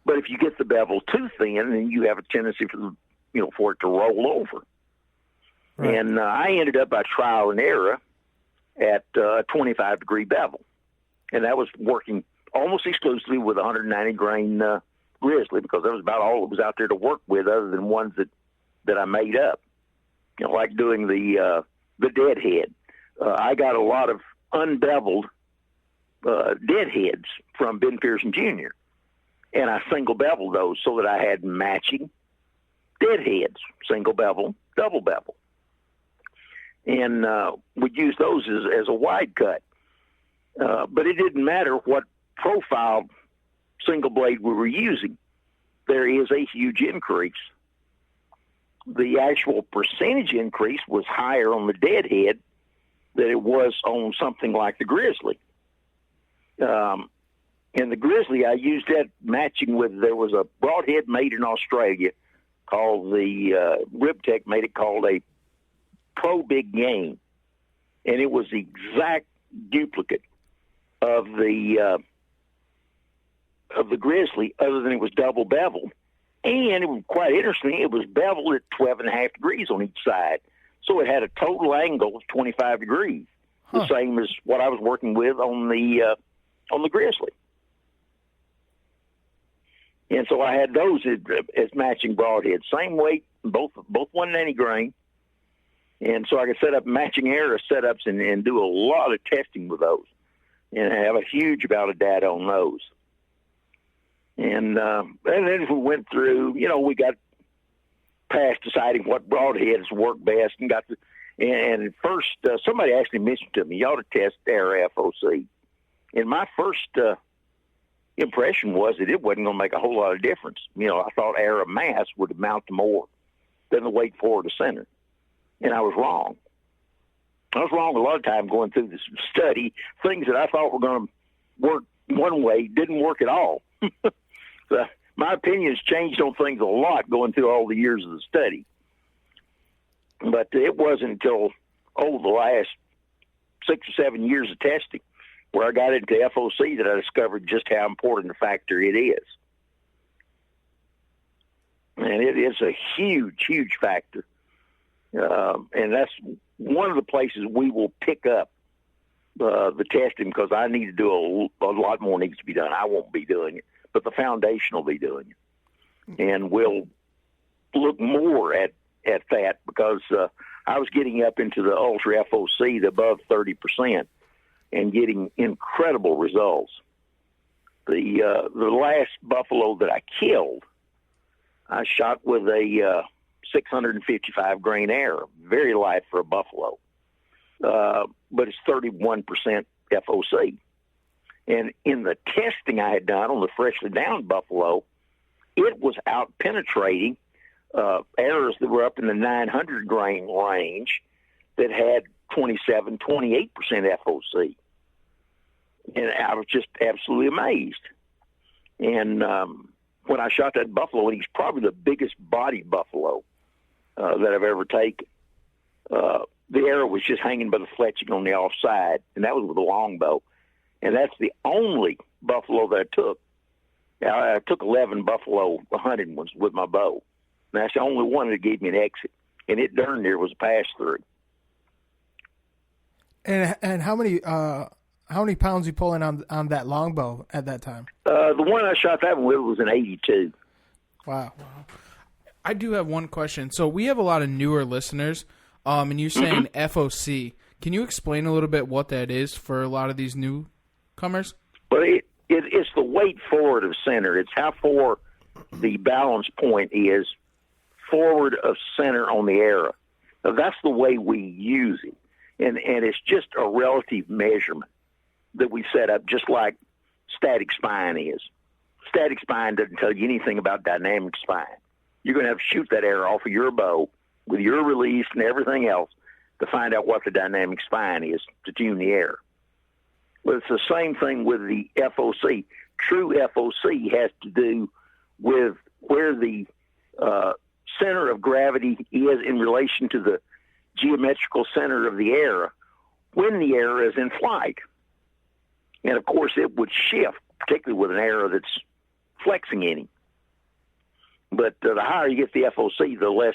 But if you get the bevel too thin, then you have a tendency for it to roll over. Right. And I ended up by trial and error at 25-degree bevel. And that was working almost exclusively with 190 grain grizzly, because that was about all that was out there to work with, other than ones that I made up. You know, like doing the deadhead. I got a lot of unbeveled deadheads from Ben Pearson Jr., and I single beveled those so that I had matching deadheads, single bevel, double bevel. And we'd use those as a wide cut. But it didn't matter what profile single blade we were using. There is a huge increase. The actual percentage increase was higher on the deadhead than it was on something like the grizzly. And the grizzly, I used that matching with, there was a broadhead made in Australia called the Ribtech made it called a Pro Big Game, and it was the exact duplicate of the grizzly, other than it was double beveled. And it was quite interesting, it was beveled at 12.5 degrees on each side. So it had a total angle of 25 degrees, the same as what I was working with on the grizzly. And so I had those as matching broadheads, same weight, both 190 grain. And so I could set up matching arrow setups and do a lot of testing with those, and have a huge amount of data on those. And then as we went through, you know, we got past deciding what broadheads work best, and and at first somebody actually mentioned to me, you ought to test arrow FOC. And my first impression was that it wasn't going to make a whole lot of difference. You know, I thought arrow mass would amount to more than the weight forward to center. And I was wrong. I was wrong a lot of time going through this study. Things that I thought were going to work one way didn't work at all. So my opinions changed on things a lot going through all the years of the study. But it wasn't until, the last 6 or 7 years of testing where I got into FOC that I discovered just how important a factor it is. And it is a huge, huge factor. And that's one of the places we will pick up the testing, because I need to do a lot more needs to be done. I won't be doing it, but the foundation will be doing it. And we'll look more at that, because I was getting up into the ultra FOC, the above 30%, and getting incredible results. The last buffalo that I killed, I shot with a 655 grain arrow, very light for a buffalo, but it's 31% FOC. And in the testing I had done on the freshly downed buffalo, it was out penetrating arrows that were up in the 900 grain range that had 27, 28% FOC. And I was just absolutely amazed. And when I shot that buffalo, and he's probably the biggest body buffalo that I've ever taken, the arrow was just hanging by the fletching on the offside, and that was with a longbow. And that's the only buffalo that I took. I took 11 buffalo hunting ones with my bow. And that's the only one that gave me an exit. And it darn near was a pass-through. And how many pounds you pulling on that longbow at that time? The one I shot that one with was an 82. Wow. I do have one question. So we have a lot of newer listeners, and you're saying FOC. Can you explain a little bit what that is for a lot of these newcomers? Well, it's the weight forward of center. It's how far the balance point is forward of center on the arrow. Now, that's the way we use it. And it's just a relative measurement that we set up, just like static spine is. Static spine doesn't tell you anything about dynamic spine. You're going to have to shoot that arrow off of your bow with your release and everything else to find out what the dynamic spine is to tune the arrow. But it's the same thing with the FOC. True FOC has to do with where the center of gravity is in relation to the geometrical center of the arrow when the arrow is in flight. And, of course, it would shift, particularly with an arrow that's flexing any. But the higher you get the FOC, the less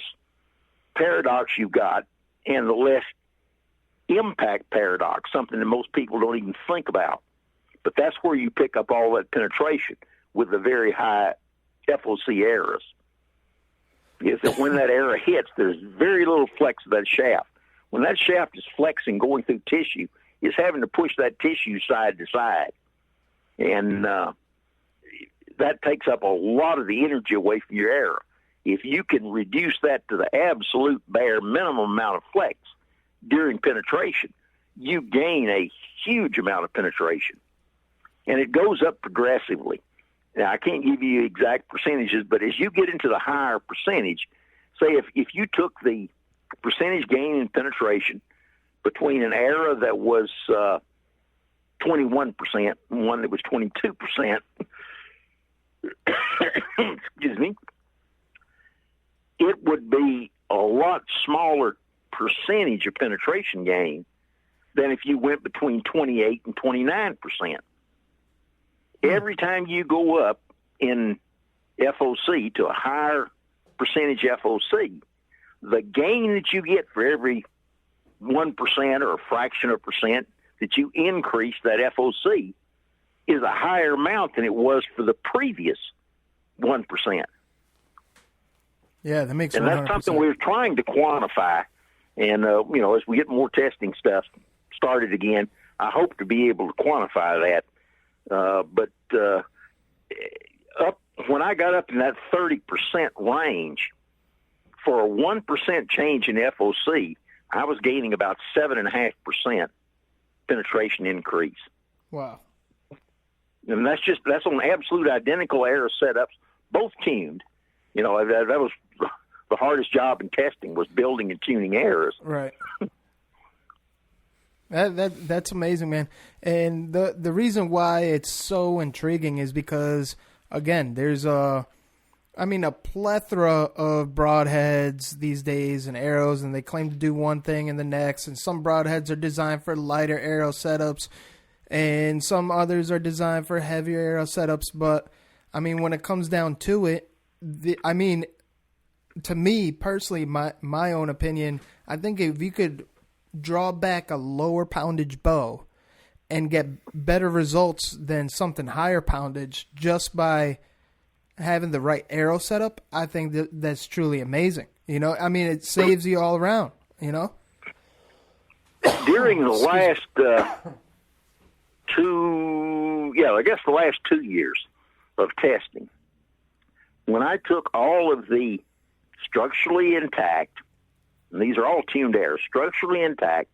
paradox you've got and the less impact paradox, something that most people don't even think about. But that's where you pick up all that penetration with the very high FOC errors. Is that when that error hits, there's very little flex of that shaft. When that shaft is flexing, going through tissue, it's having to push that tissue side to side. And that takes up a lot of the energy away from your arrow. If you can reduce that to the absolute bare minimum amount of flex during penetration, you gain a huge amount of penetration. And it goes up progressively. Now, I can't give you exact percentages, but as you get into the higher percentage, say if you took the percentage gain in penetration between an arrow that was 21% and one that was 22%, excuse me, it would be a lot smaller percentage of penetration gain than if you went between 28 and 29%. Every time you go up in FOC to a higher percentage FOC, the gain that you get for every 1% or a fraction of a percent that you increase that FOC is a higher amount than it was for the previous 1%. Yeah, that makes sense. And that's something we're trying to quantify. And, as we get more testing stuff started again, I hope to be able to quantify that. But when I got up in that 30% range, for a 1% change in FOC, I was gaining about 7.5% penetration increase. Wow. And that's on absolute identical arrow setups, both tuned. That was the hardest job in testing, was building and tuning arrows. Right. That's amazing, man. And the reason why it's so intriguing is because, again, there's a plethora of broadheads these days and arrows, and they claim to do one thing and the next. And some broadheads are designed for lighter arrow setups, and some others are designed for heavier arrow setups. But, when it comes down to it, to me personally, my own opinion, I think if you could draw back a lower poundage bow and get better results than something higher poundage just by having the right arrow setup, I think that's truly amazing. It saves you all around, During the last the last 2 years of testing, when I took all of the structurally intact, and these are all tuned arrows, structurally intact,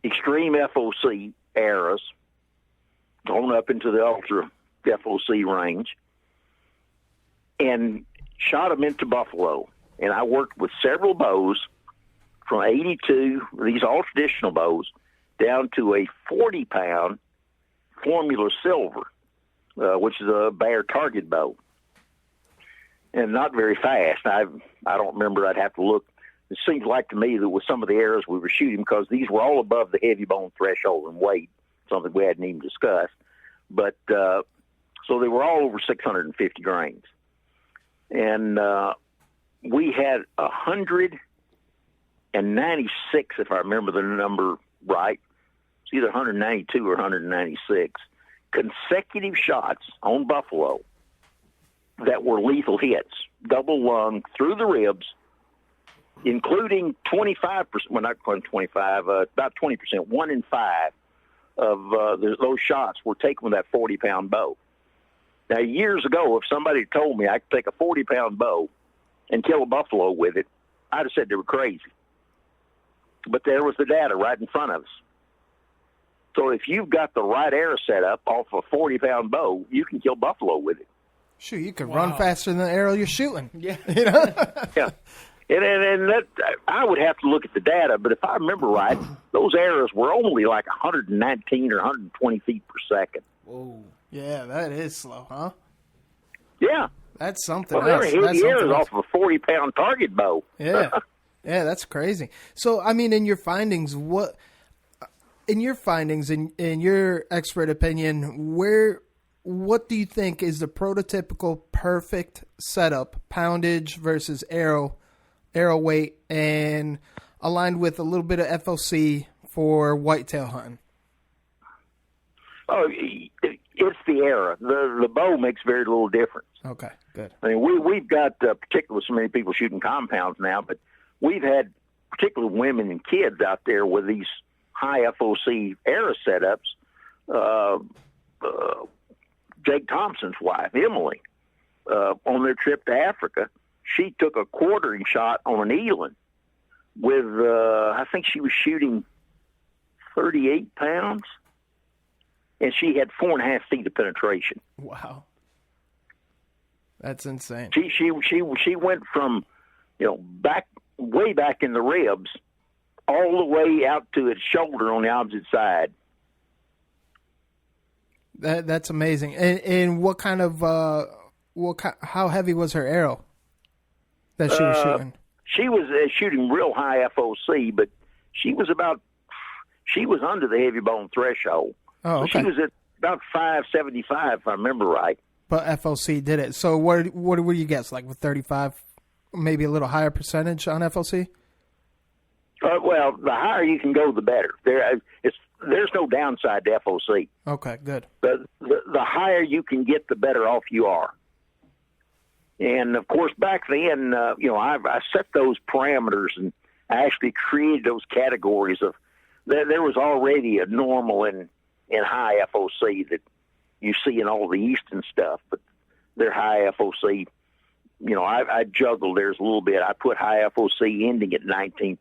extreme FOC arrows, going up into the ultra FOC range, and shot them into buffalo. And I worked with several bows from 82, these all traditional bows, down to a 40-pound Formula Silver, which is a bare target bow. And not very fast. I don't remember. I'd have to look. It seems like to me that with some of the arrows we were shooting, because these were all above the heavy bone threshold in weight, something we hadn't even discussed. But so they were all over 650 grains. And we had 196, if I remember the number right. It's either 192 or 196 consecutive shots on buffalo that were lethal hits, double lung through the ribs, including 25%, well, not 25, about 20%, 1 in 5 of those shots were taken with that 40-pound bow. Now, years ago, if somebody told me I could take a 40-pound bow and kill a buffalo with it, I'd have said they were crazy. But there was the data right in front of us. So if you've got the right arrow set up off a 40-pound bow, you can kill buffalo with it. Shoot, you could run faster than the arrow you're shooting. Yeah. Yeah. And that, I would have to look at the data, but if I remember right, those arrows were only like 119 or 120 feet per second. Whoa. Yeah, that is slow, huh? Yeah. That's something else. They were hitting arrows off of a 40-pound target bow. Yeah. Yeah, that's crazy. So, in your findings, in your expert opinion, what do you think is the prototypical perfect setup, poundage versus arrow weight, and aligned with a little bit of FOC for whitetail hunting? Oh, it's the era. The bow makes very little difference. Okay, good. I mean, we've got, particularly with so many people shooting compounds now, but we've had particularly women and kids out there with these high FOC era setups. Jake Thompson's wife, Emily, on their trip to Africa, she took a quartering shot on an eland with, I think she was shooting 38 pounds, and she had 4.5 feet of penetration. Wow. That's insane. She went from, way back in the ribs all the way out to its shoulder on the opposite side. That's amazing. And what kind of how heavy was her arrow that she was shooting? She was shooting real high FOC, but she was under the heavy bone threshold. Oh, okay. So she was at about 575, if I remember right. But FOC did it. So what would you guess? Like with 35, maybe a little higher percentage on FOC? Well, the higher you can go, the better. There's no downside to FOC. Okay, good. The higher you can get, the better off you are. And of course, back then, I set those parameters and I actually created those categories of. There was already a normal and high FOC that you see in all the eastern stuff, but they're high FOC. I juggled theirs a little bit. I put high FOC ending at 19%.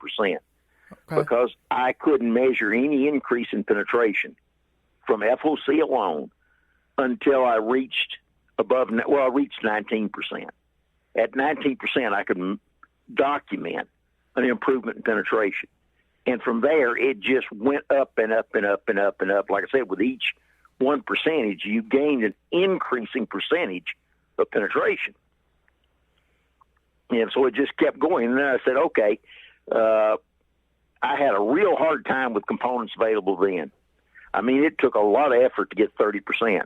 Okay. Because I couldn't measure any increase in penetration from FOC alone until I reached I reached 19%. At 19%, I could document an improvement in penetration. And from there, it just went up and up and up and up and up. Like I said, with each 1%, you gained an increasing percentage of penetration. And so it just kept going. And then I said, okay, I had a real hard time with components available then. I mean, it took a lot of effort to get 30%.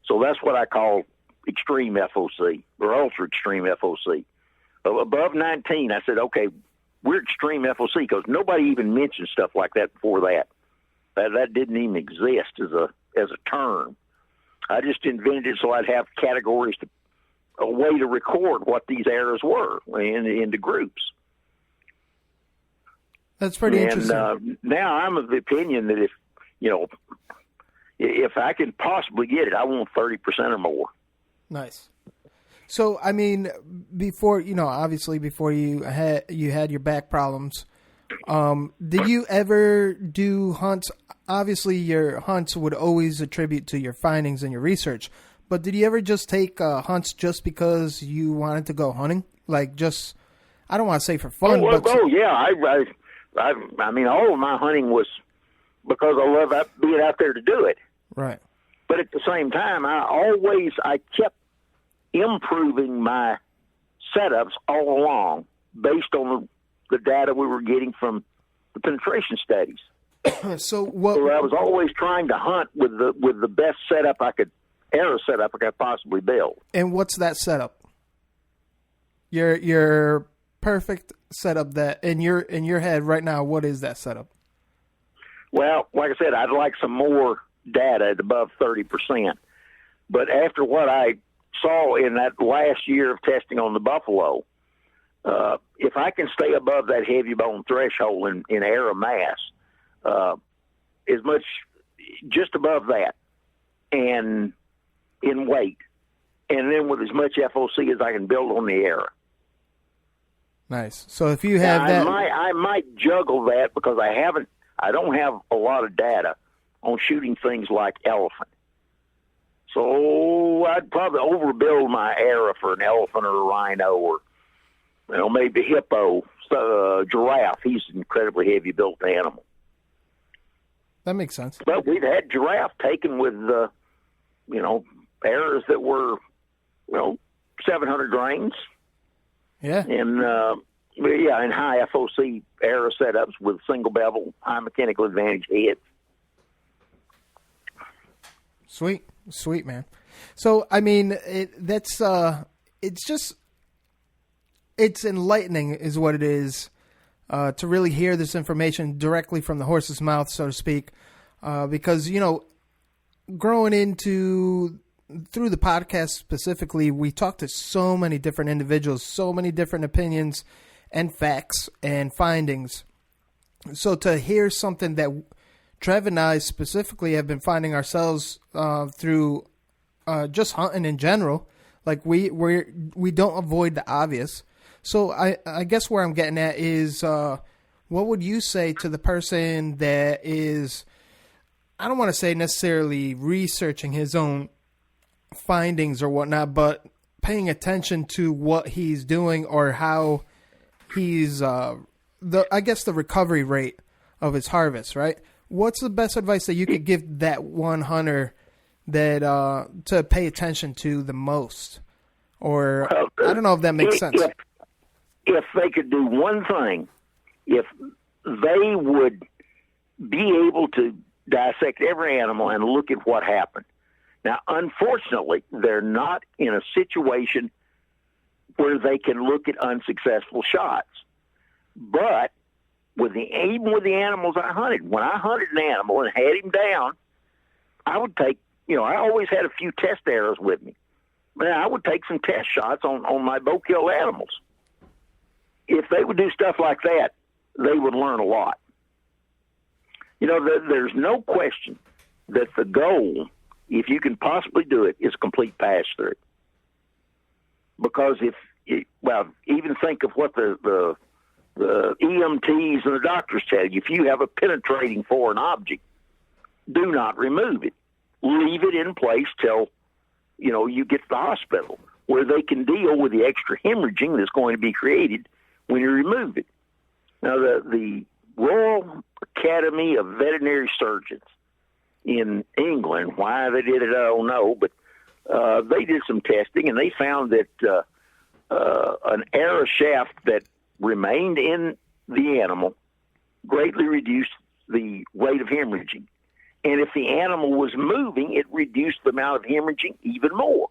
So that's what I call extreme FOC or ultra extreme FOC. Above 19, I said, okay, we're extreme FOC because nobody even mentioned stuff like that before that. That didn't even exist as a term. I just invented it so I'd have categories a way to record what these errors were into groups. That's pretty interesting. And now I'm of the opinion that if I can possibly get it, I want 30% or more. Nice. So, I mean, before obviously before you had your back problems, did you ever do hunts? Obviously, your hunts would always attribute to your findings and your research. But did you ever just take hunts just because you wanted to go hunting? Like just, I don't want to say for fun. Yeah. I mean, all of my hunting was because I love being out there to do it. Right. But at the same time, I kept improving my setups all along based on the data we were getting from the penetration studies. So I was always trying to hunt with the best arrow setup I could possibly build. And what's that setup? Your perfect setup that in your head right now. What is that setup? Well, like I said, I'd like some more data at above 30%. But after what I saw in that last year of testing on the buffalo, if I can stay above that heavy bone threshold in arrow mass, as much just above that, and in weight, and then with as much FOC as I can build on the arrow. Nice. So if you have that, I might juggle that because I don't have a lot of data on shooting things like elephant. So I'd probably overbuild my arrow for an elephant or a rhino or, maybe hippo, giraffe. He's an incredibly heavy built animal. That makes sense. But we've had giraffe taken with, arrows that were, 700 grains. Yeah. And, in high FOC arrow setups with single bevel, high mechanical advantage heads. Sweet, man. So, I mean, it's enlightening is what it is, to really hear this information directly from the horse's mouth, so to speak, because, growing through the podcast specifically, we talk to so many different individuals, so many different opinions and facts and findings. So to hear something that Trev and I specifically have been finding ourselves through just hunting in general, like we don't avoid the obvious. So I guess where I'm getting at is, what would you say to the person that is, I don't want to say necessarily researching his own findings or whatnot, but paying attention to what he's doing or how he's the recovery rate of his harvest, right? What's the best advice that you could give that one hunter that to pay attention to the most? Or I don't know if that makes sense. If they could do one thing, if they would be able to dissect every animal and look at what happened. Now, unfortunately, they're not in a situation where they can look at unsuccessful shots. But even with the animals I hunted, when I hunted an animal and had him down, I would take, I always had a few test arrows with me. But I would take some test shots on my bow kill animals. If they would do stuff like that, they would learn a lot. There's no question that the goal, if you can possibly do it, is complete pass-through. Because even think of what the EMTs and the doctors tell you. If you have a penetrating foreign object, do not remove it. Leave it in place till, you get to the hospital where they can deal with the extra hemorrhaging that's going to be created when you remove it. Now, the Royal Academy of Veterinary Surgeons in England, why they did it, I don't know, but they did some testing, and they found that an arrow shaft that remained in the animal greatly reduced the rate of hemorrhaging. And if the animal was moving, it reduced the amount of hemorrhaging even more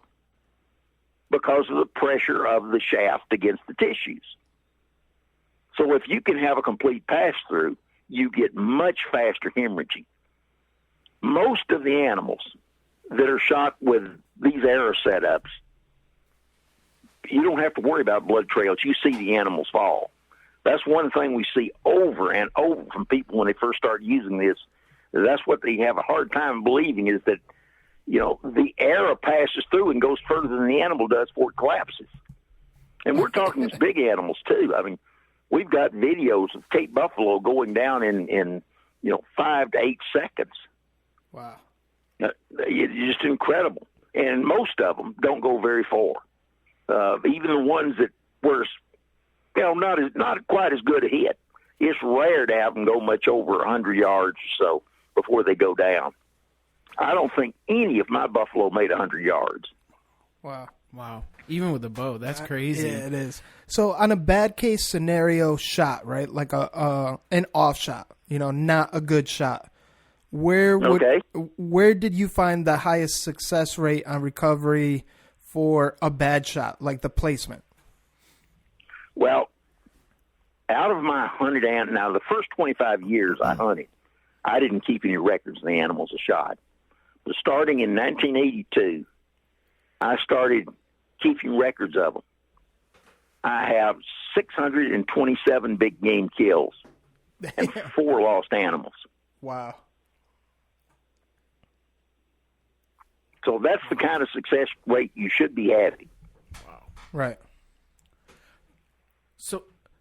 because of the pressure of the shaft against the tissues. So if you can have a complete pass-through, you get much faster hemorrhaging. Most of the animals that are shot with these arrow setups, you don't have to worry about blood trails. You see the animals fall. That's one thing we see over and over from people when they first start using this. That's what they have a hard time believing, is that, the arrow passes through and goes further than the animal does before it collapses. And we're talking these big animals, too. I mean, we've got videos of Cape buffalo going down in 5 to 8 seconds. Wow. It's just incredible. And most of them don't go very far. Even the ones that were, not quite as good a hit. It's rare to have them go much over 100 yards or so before they go down. I don't think any of my buffalo made 100 yards. Wow. Even with the bow, that's crazy. Yeah, it is. So on a bad case scenario shot, right, like an off shot, not a good shot, where did you find the highest success rate on recovery for a bad shot, like the placement? Well, out of my hunted animals, now the first 25 years I hunted, I didn't keep any records of the animals I shot. But starting in 1982, I started keeping records of them. I have 627 big game kills and 4 lost animals. Wow. So that's the kind of success rate you should be having. Wow. Right.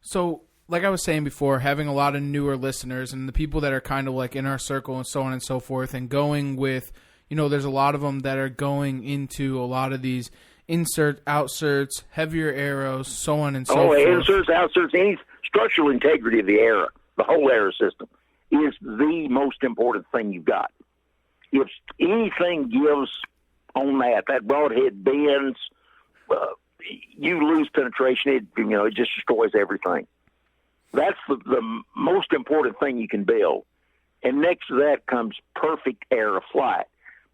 So like I was saying before, having a lot of newer listeners and the people that are kind of like in our circle and so on and so forth, and going with, there's a lot of them that are going into a lot of these insert, outserts, heavier arrows, so on and so forth. Inserts, outserts, any structural integrity of the arrow, the whole arrow system, is the most important thing you've got. If anything gives on that broadhead bends, you lose penetration. It just destroys everything. That's the most important thing you can build. And next to that comes perfect arrow flight,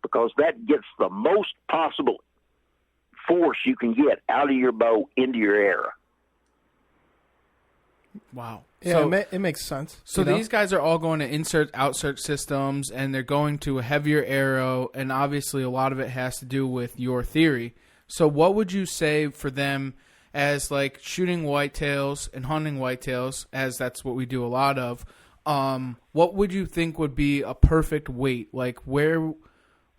because that gets the most possible force you can get out of your bow into your arrow. Wow. Yeah, So, it makes sense. So these guys are all going to insert-outsert systems, and they're going to a heavier arrow, and obviously a lot of it has to do with your theory. So what would you say for them as like shooting whitetails and hunting whitetails, as that's what we do a lot of? What would you think would be a perfect weight? Like where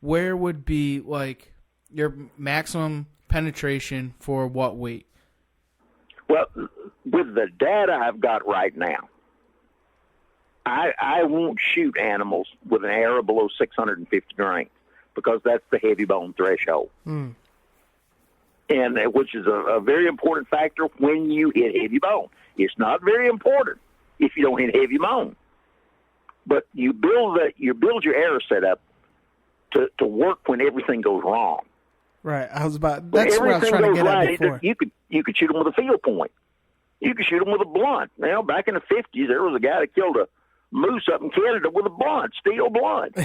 would be like your maximum penetration for what weight? Well, with the data I've got right now, I won't shoot animals with an arrow below 650 grains because that's the heavy bone threshold. Mm. And which is a very important factor when you hit heavy bone. It's not very important if you don't hit heavy bone, but you build your arrow setup to work when everything goes wrong. Right. That's what I was trying to get at before. You could shoot them with a field point. You could shoot them with a blunt. Now, back in the 50s, there was a guy that killed a moose up in Canada with a blunt, steel blunt.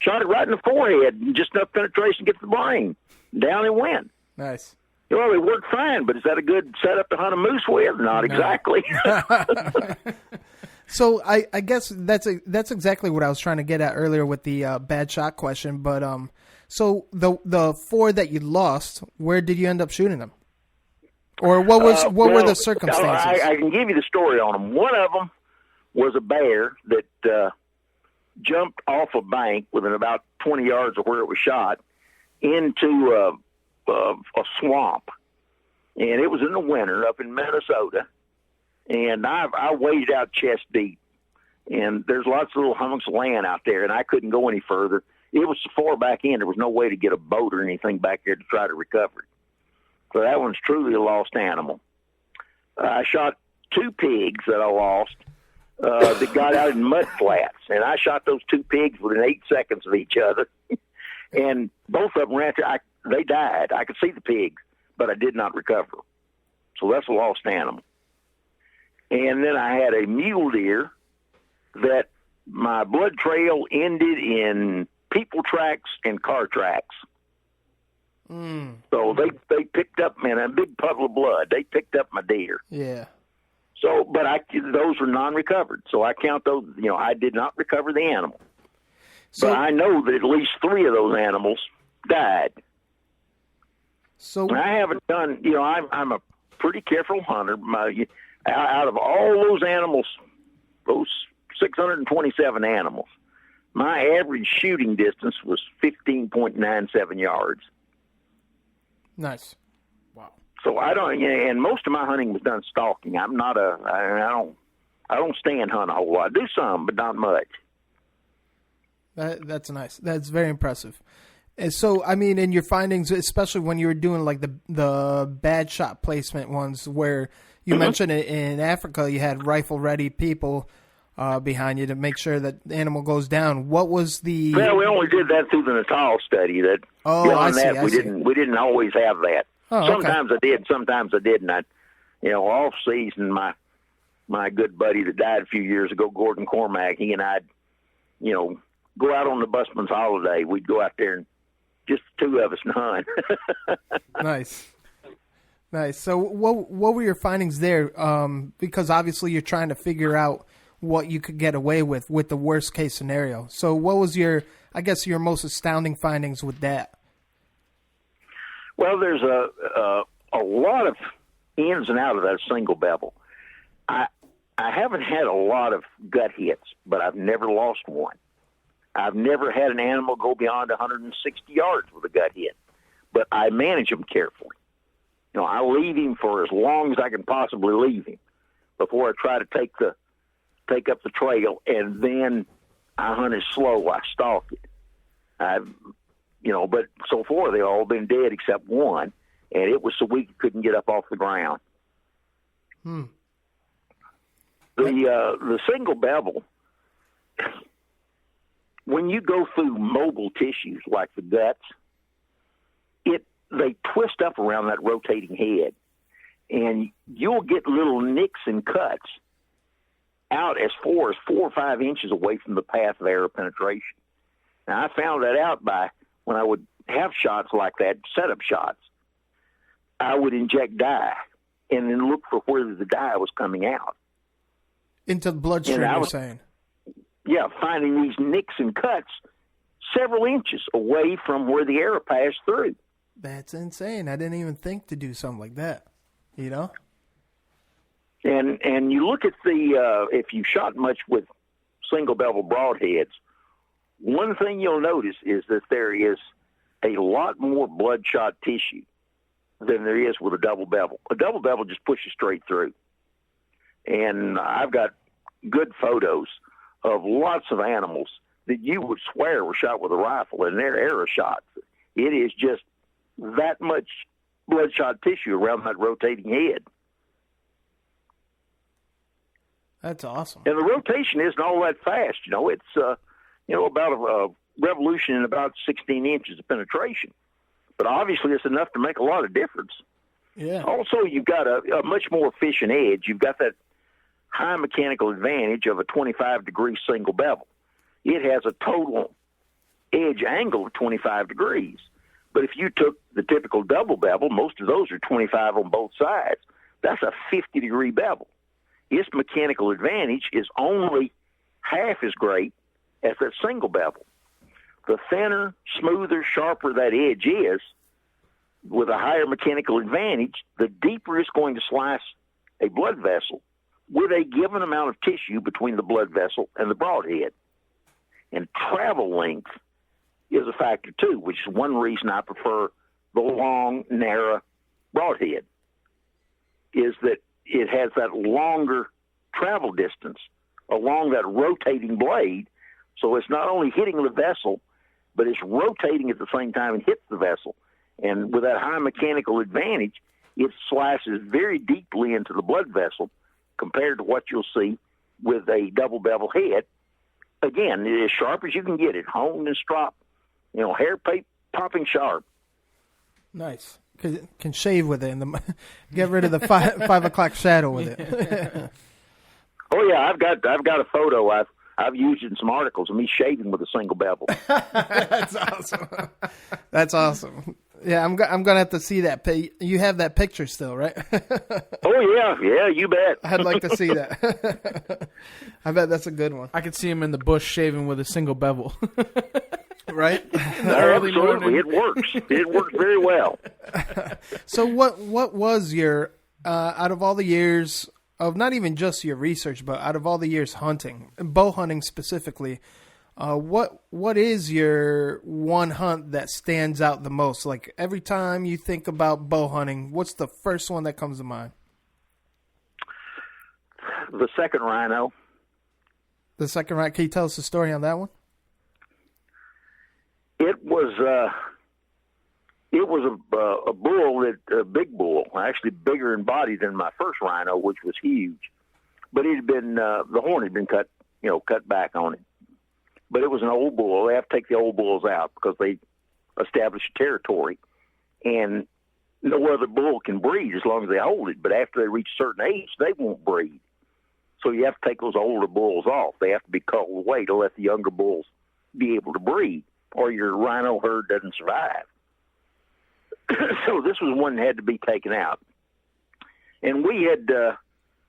Shot it right in the forehead, and just enough penetration to get to the brain. Down it went. Nice. Well, it worked fine, but is that a good setup to hunt a moose with? Not exactly. So I guess that's exactly what I was trying to get at earlier with the bad shot question. But so the 4 that you lost, where did you end up shooting them? Or what were the circumstances? I can give you the story on them. One of them was a bear that jumped off a bank within about 20 yards of where it was shot into a swamp, and it was in the winter up in Minnesota. And I waded out chest deep, and there's lots of little hunks of land out there, and I couldn't go any further. It was so far back in, there was no way to get a boat or anything back there to try to recover it. So that one's truly a lost animal. I shot 2 pigs that I lost that got out in mud flats, and I shot those 2 pigs within 8 seconds of each other. And both of them they died. I could see the pigs, but I did not recover them. So that's a lost animal. And then I had a mule deer that my blood trail ended in people tracks and car tracks. Mm. So they picked up, man, a big puddle of blood. They picked up my deer. Yeah. So, but those were non-recovered. So I count those, I did not recover the animal. So, but I know that at least 3 of those animals died. So and I haven't done, I'm a pretty careful hunter. Out of all those animals, those 627 animals, my average shooting distance was 15.97 yards. Nice. Wow. So I don't, and most of my hunting was done stalking. I'm not I don't stand hunt a whole lot. I do some, but not much. That's nice. That's very impressive. And so, I mean, in your findings, especially when you were doing like the bad shot placement ones, where you mentioned it in Africa, you had rifle-ready people behind you to make sure that the animal goes down. What was the? Well, we only did that through the Natal study. That we didn't always have that. Oh, sometimes I did, sometimes I didn't. Off season, my good buddy that died a few years ago, Gordon Cormack, he and I'd, go out on the busman's holiday. We'd go out there and just the 2 of us and hunt. Nice. So what were your findings there? Because obviously you're trying to figure out what you could get away with the worst case scenario. So what was your most astounding findings with that? Well, there's a lot of ins and out of that single bevel. I haven't had a lot of gut hits, but I've never lost one. I've never had an animal go beyond 160 yards with a gut hit, but I manage them carefully. I leave him for as long as I can possibly leave him before I try to take up the trail, and then I hunt it slow. I stalk it. But so far they've all been dead except one, and it was so weak it couldn't get up off the ground. The single bevel, when you go through mobile tissues like the guts, they twist up around that rotating head, and you'll get little nicks and cuts out as far as 4 or 5 inches away from the path of arrow penetration. Now, I found that out by when I would have shots like that, setup shots, I would inject dye, and then look for where the dye was coming out. Into the bloodstream, you're saying? Yeah, finding these nicks and cuts several inches away from where the arrow passed through. That's insane. I didn't even think to do something like that, you know? And you look at if you shot much with single bevel broadheads, one thing you'll notice is that there is a lot more bloodshot tissue than there is with a double bevel. A double bevel just pushes straight through. And I've got good photos of lots of animals that you would swear were shot with a rifle, and they're arrow shots. It is just that much bloodshot tissue around that rotating head. That's awesome. And the rotation isn't all that fast. You know, it's about a revolution in about 16 inches of penetration. But obviously it's enough to make a lot of difference. Yeah. Also, you've got a much more efficient edge. You've got that high mechanical advantage of a 25-degree single bevel. It has a total edge angle of 25 degrees. But if you took the typical double bevel, most of those are 25 on both sides. That's a 50-degree bevel. Its mechanical advantage is only half as great as that single bevel. The thinner, smoother, sharper that edge is, with a higher mechanical advantage, the deeper it's going to slice a blood vessel with a given amount of tissue between the blood vessel and the broadhead. And travel length is a factor too, which is one reason I prefer the long, narrow broadhead, is that it has that longer travel distance along that rotating blade, so it's not only hitting the vessel, but it's rotating at the same time and hits the vessel. And with that high mechanical advantage, it slices very deeply into the blood vessel compared to what you'll see with a double bevel head. Again, as sharp as you can get it, honed and stropped, hair popping sharp. Nice. Can shave with it and get rid of the 5 o'clock shadow with it. Oh yeah, I've got a photo I've used in some articles of me shaving with a single bevel. That's awesome. That's awesome. Yeah, I'm gonna have to see that. You have that picture still, right? Oh yeah, you bet. I'd like to see that. I bet that's a good one. I could see him in the bush shaving with a single bevel. Right? Absolutely, it works. It works very well. So what was your out of all the years of not even just your research, but out of all the years hunting, bow hunting specifically, what is your one hunt that stands out the most? Like every time you think about bow hunting, what's the first one that comes to mind? The second rhino. The second rhino. Can you tell us the story on that one? It was a bull, a big bull, actually bigger in body than my first rhino, which was huge. But it had been the horn had been cut back on it. But it was an old bull. They have to take the old bulls out because they establish a territory, and no other bull can breed as long as they hold it. But after they reach a certain age, they won't breed. So you have to take those older bulls off. They have to be cut away to let the younger bulls be able to breed, or your rhino herd doesn't survive. So this was one that had to be taken out. And we had, of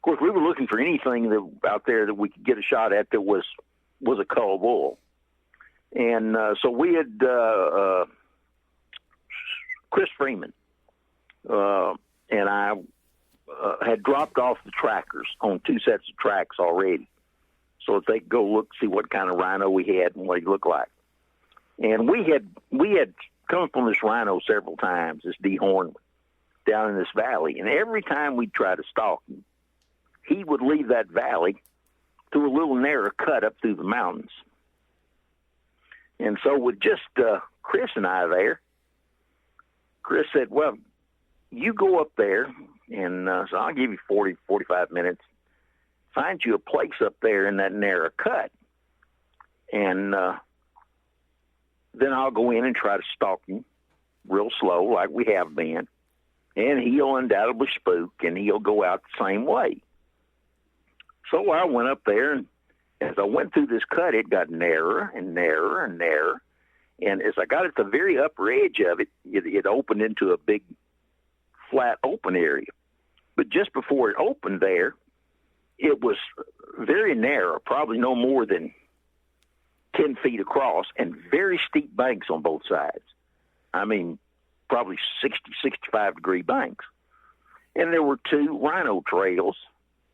course, we were looking for anything out there that we could get a shot at that was a cull bull. And so we had Chris Freeman and I had dropped off the trackers on 2 sets of tracks already so that they could go look, see what kind of rhino we had and what he looked like. And we had come from this rhino several times, this dehorned down in this valley. And every time we'd try to stalk him, he would leave that valley through a little narrow cut up through the mountains. And so with just Chris and I there, Chris said, well, you go up there, and so I'll give you 40, 45 minutes, find you a place up there in that narrow cut, and then I'll go in and try to stalk him real slow like we have been, and he'll undoubtedly spook, and he'll go out the same way. So I went up there, and as I went through this cut, it got narrower and narrower and narrower, and as I got at the very upper edge of it, it opened into a big, flat, open area. But just before it opened there, it was very narrow, probably no more than 10 feet across, and very steep banks on both sides. I mean, probably 60, 65-degree banks. And there were 2 rhino trails,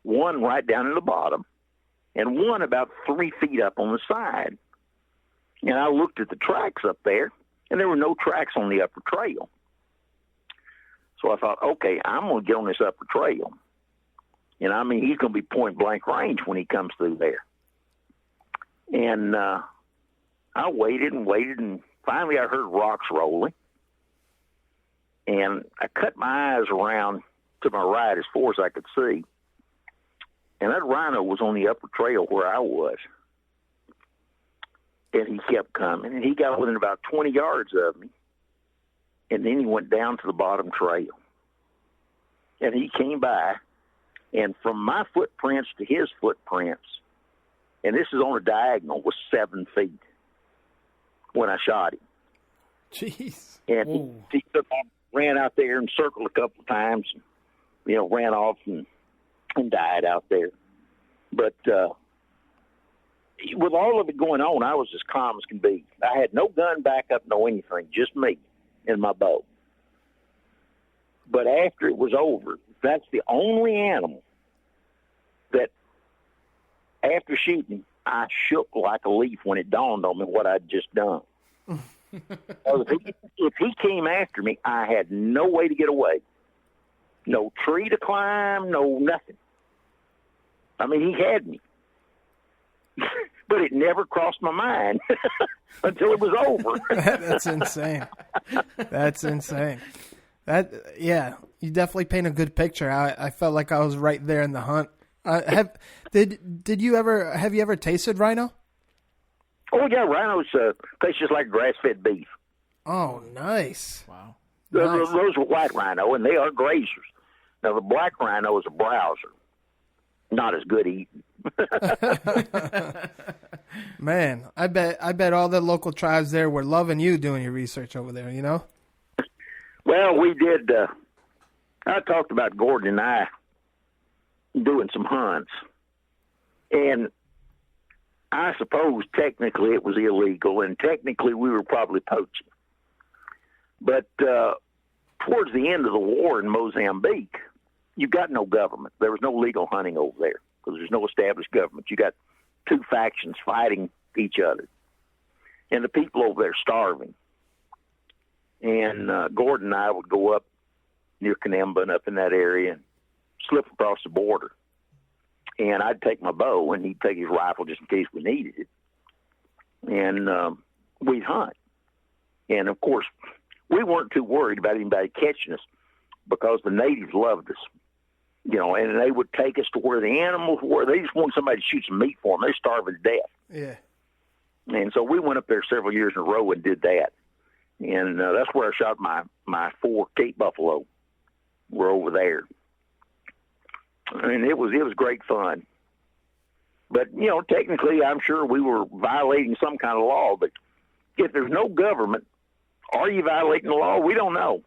one right down in the bottom, and one about 3 feet up on the side. And I looked at the tracks up there, and there were no tracks on the upper trail. So I thought, okay, I'm going to get on this upper trail. And I mean, he's going to be point blank range when he comes through there. And I waited and waited, and finally I heard rocks rolling. And I cut my eyes around to my right as far as I could see. And that rhino was on the upper trail where I was. And he kept coming, and he got within about 20 yards of me. And then he went down to the bottom trail. And he came by, and from my footprints to his footprints, and this is on a diagonal, was 7 feet when I shot him. Jeez. And he took off, ran out there and circled a couple of times, you know, ran off and died out there. But with all of it going on, I was as calm as can be. I had no gun backup, no anything, just me and my bow. But after it was over, that's the only animal that, after shooting, I shook like a leaf when it dawned on me what I'd just done. If he came after me, I had no way to get away. No tree to climb, no nothing. I mean, he had me. But it never crossed my mind until it was over. That's insane. That's insane. Yeah, you definitely paint a good picture. I felt like I was right there in the hunt. Have you ever tasted rhino? Oh yeah, rhinos taste just like grass-fed beef. Oh, nice. Wow. Those are white rhino, and they are grazers. Now the black rhino is a browser, not as good eating. Man, I bet all the local tribes there were loving you doing your research over there, you know? Well, we did. I talked about Gordon and I doing some hunts. And I suppose technically it was illegal, and technically we were probably poaching. But towards the end of the war in Mozambique, you got no government. There was no legal hunting over there because there's no established government. You got 2 factions fighting each other. And the people over there starving. And Gordon and I would go up near Canamba and up in that area and slip across the border. And I'd take my bow, and he'd take his rifle just in case we needed it. And we'd hunt. And, of course, we weren't too worried about anybody catching us because the natives loved us. You know, and they would take us to where the animals were. They just wanted somebody to shoot some meat for them. They're starving to death. Yeah. And so we went up there several years in a row and did that. And that's where I shot my 4 Cape buffalo. We're over there. And it was great fun. But, you know, technically I'm sure we were violating some kind of law. But if there's no government, are you violating the law? We don't know.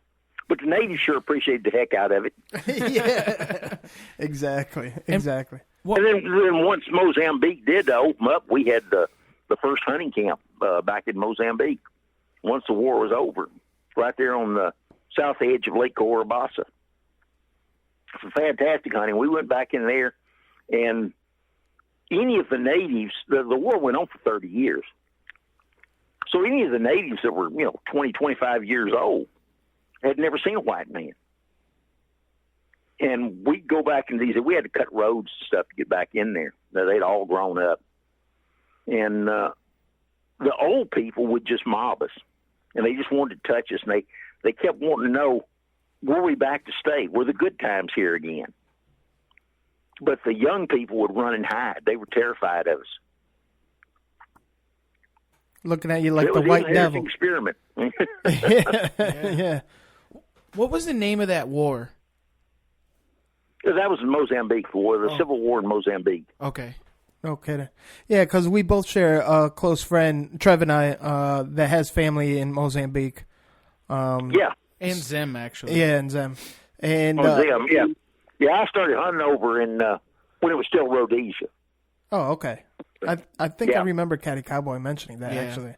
But the natives sure appreciate the heck out of it. Yeah, exactly. And then once Mozambique did open up, we had the first hunting camp back in Mozambique. Once the war was over, right there on the south edge of Lake Corumbasa. Fantastic hunting. We went back in there, and any of the natives, the war went on for 30 years. So any of the natives that were, 20, 25 years old had never seen a white man. And we'd go back in these, we had to cut roads and stuff to get back in there. Now, they'd all grown up. And the old people would just mob us. And they just wanted to touch us. And they kept wanting to know, were we back to stay? Were the good times here again? But the young people would run and hide. They were terrified of us. Looking at you like the white devil. Experiment. Yeah. What was the name of that war? That was the Mozambique War, the Civil War in Mozambique. Okay. No kidding. Yeah, because we both share a close friend, Trev and I, that has family in Mozambique. Yeah. And Zem, actually. Yeah, and Zem. And, Zem, yeah. Yeah, I started hunting over in when it was still Rhodesia. Oh, okay. I think I remember Caddy Cowboy mentioning that, actually.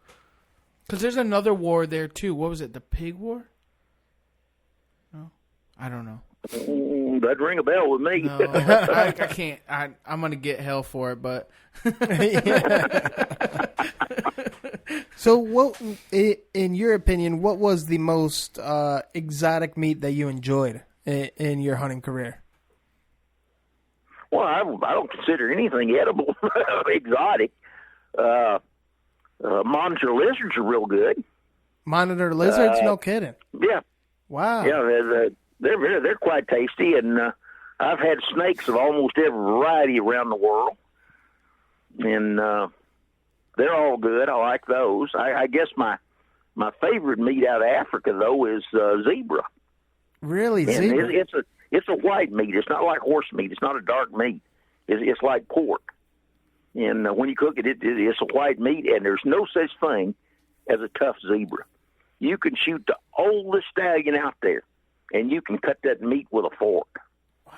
Because there's another war there, too. What was it, the Pig War? No? I don't know. That'd ring a bell with me. No, I can't. I'm going to get hell for it, but... So, what, in your opinion, what was the most exotic meat that you enjoyed in your hunting career? Well, I don't consider anything edible exotic. Monitor lizards are real good. Monitor lizards? No kidding. Yeah. Wow. Yeah, they're quite tasty, and I've had snakes of almost every variety around the world, and they're all good. I like those. I guess my favorite meat out of Africa though is zebra. Really, zebra? It's a white meat. It's not like horse meat. It's not a dark meat. It's like pork. And when you cook it, it's a white meat, and there's no such thing as a tough zebra. You can shoot the oldest stallion out there, and you can cut that meat with a fork. Wow.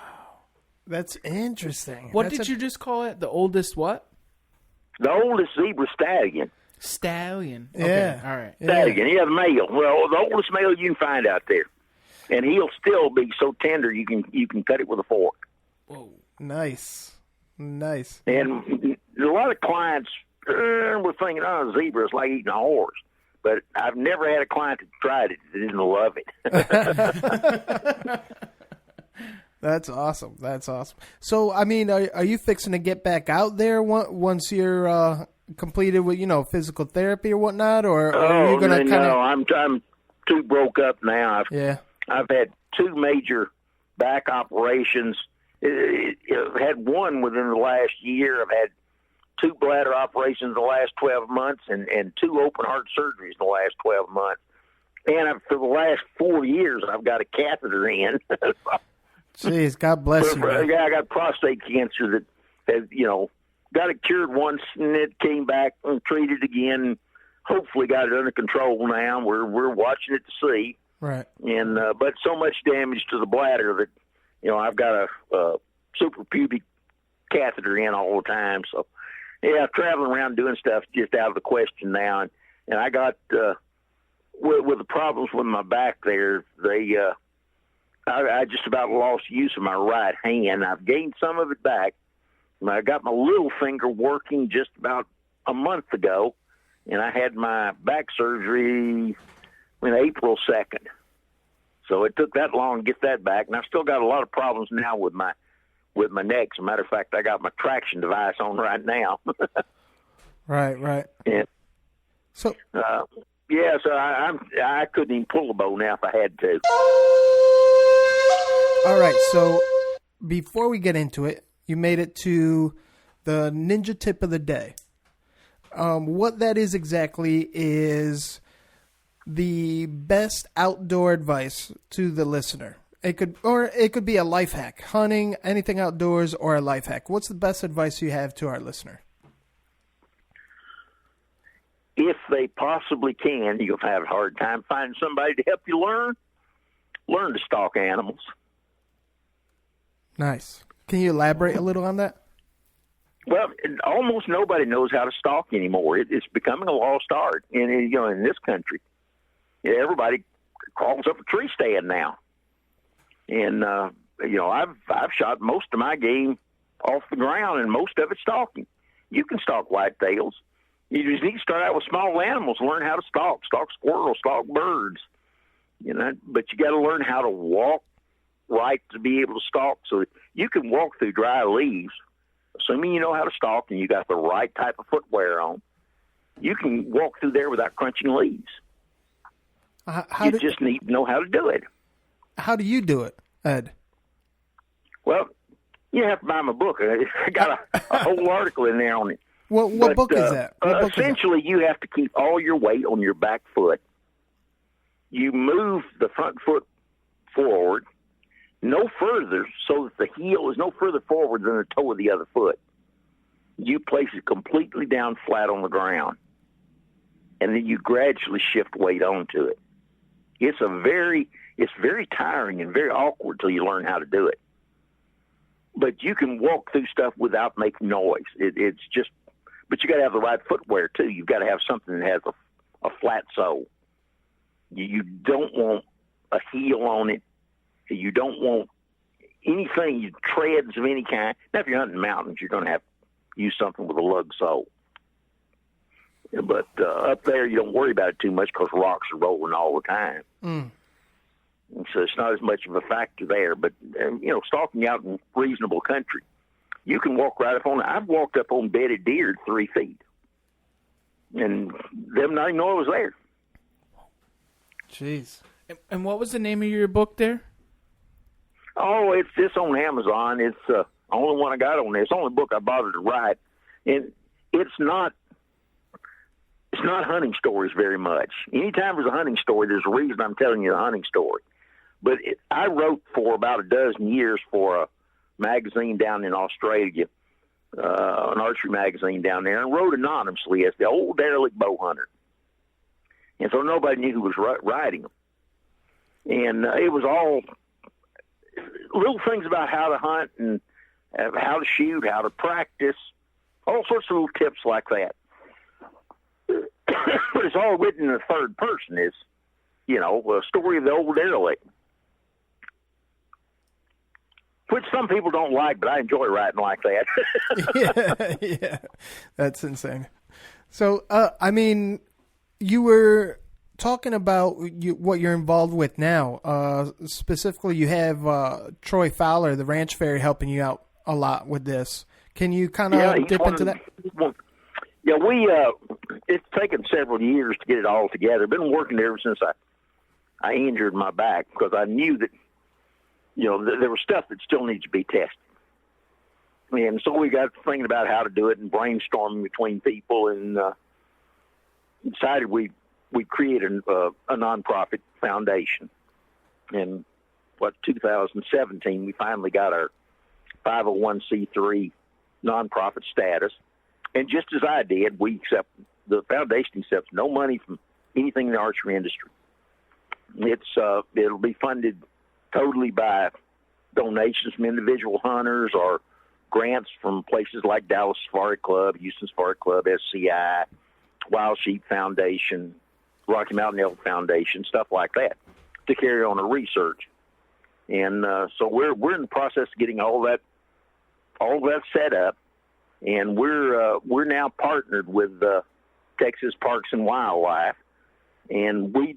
That's interesting. What did you just call it? The oldest what? The oldest zebra stallion. Stallion. Yeah. Okay. All right. Stallion. Yeah, the male. Well, the oldest male you can find out there. And he'll still be so tender you can cut it with a fork. Whoa. Nice. And a lot of clients were thinking, oh, a zebra is like eating a horse. But I've never had a client that tried it that didn't love it. That's awesome. That's awesome. So, I mean, are you fixing to get back out there once you're completed with, physical therapy or whatnot? Or are you going to kind of... No, I'm too broke up now. I've had 2 major back operations. I've had one within the last year. I've had 2 bladder operations in the last 12 months and 2 open heart surgeries in the last 12 months. And for the last 4 years, I've got a catheter in. Jeez, God bless you. Yeah, I got prostate cancer that has, got it cured once and it came back and treated again. Hopefully got it under control now. We're watching it to see. Right. And but so much damage to the bladder that I've got a suprapubic catheter in all the time. So yeah, traveling around doing stuff just out of the question now. And I got with the problems with my back there, I just about lost use of my right hand. I've gained some of it back. I got my little finger working just about a month ago, and I had my back surgery in April 2nd. So it took that long to get that back, and I've still got a lot of problems now with my neck. As a matter of fact, I got my traction device on right now. Right. And so so I couldn't even pull a bow now if I had to. All right, so before we get into it, you made it to the ninja tip of the day. What that is exactly is the best outdoor advice to the listener. It could be a life hack, hunting, anything outdoors, or a life hack. What's the best advice you have to our listener? If they possibly can, you'll have a hard time finding somebody to help you learn to stalk animals. Nice. Can you elaborate a little on that? Well, almost nobody knows how to stalk anymore. It's becoming a lost art in this country. Everybody crawls up a tree stand now. And, I've shot most of my game off the ground, and most of it's stalking. You can stalk whitetails. You just need to start out with small animals, learn how to stalk squirrels, stalk birds. But you got to learn how to walk right to be able to stalk. So you can walk through dry leaves, assuming you know how to stalk and you got the right type of footwear on. You can walk through there without crunching leaves. You just need to know how to do it. How do you do it, Ed? Well, you have to buy my book. I got a whole article in there on it. What book is that? Essentially, you have to keep all your weight on your back foot. You move the front foot forward, no further, so that the heel is no further forward than the toe of the other foot. You place it completely down flat on the ground, and then you gradually shift weight onto it. It's very tiring and very awkward till you learn how to do it. but you can walk through stuff without making noise. It's just, but you got to have the right footwear too. You've got to have something that has a flat sole. You don't want a heel on it. You don't want anything, treads of any kind. Now, if you're hunting mountains, you're going to have to use something with a lug sole. But up there, you don't worry about it too much because rocks are rolling all the time. Mm. And so it's not as much of a factor there. But, stalking out in reasonable country, you can walk right up on it. I've walked up on bedded deer 3 feet. And them not even know I was there. Jeez. And what was the name of your book there? Oh, it's on Amazon. It's the only one I got on there. It's the only book I bothered to write. And it's not hunting stories very much. Anytime there's a hunting story, there's a reason I'm telling you the hunting story. But I wrote for about a dozen years for a magazine down in Australia, an archery magazine down there, and wrote anonymously as the old derelict bow hunter. And so nobody knew who was writing them. And it was all little things about how to hunt and how to shoot, how to practice, all sorts of little tips like that. But it's all written in the third person. It's, a story of the old derelict. Which some people don't like, but I enjoy writing like that. Yeah, that's insane. So, you were talking about what you're involved with now. Specifically, you have Troy Fowler, the ranch fairy, helping you out a lot with this. Can you kind of dip into that? Yeah, it's taken several years to get it all together. Been working ever since I injured my back because I knew that, there was stuff that still needs to be tested. And so we got thinking about how to do it and brainstorming between people and decided we'd create a nonprofit foundation. In 2017, we finally got our 501c3 nonprofit status. And just as I did, the foundation accepts no money from anything in the archery industry. It'll be funded totally by donations from individual hunters or grants from places like Dallas Safari Club, Houston Safari Club, SCI, Wild Sheep Foundation, Rocky Mountain Elk Foundation, stuff like that, to carry on the research. And so we're in the process of getting all that set up. And we're now partnered with Texas Parks and Wildlife, and we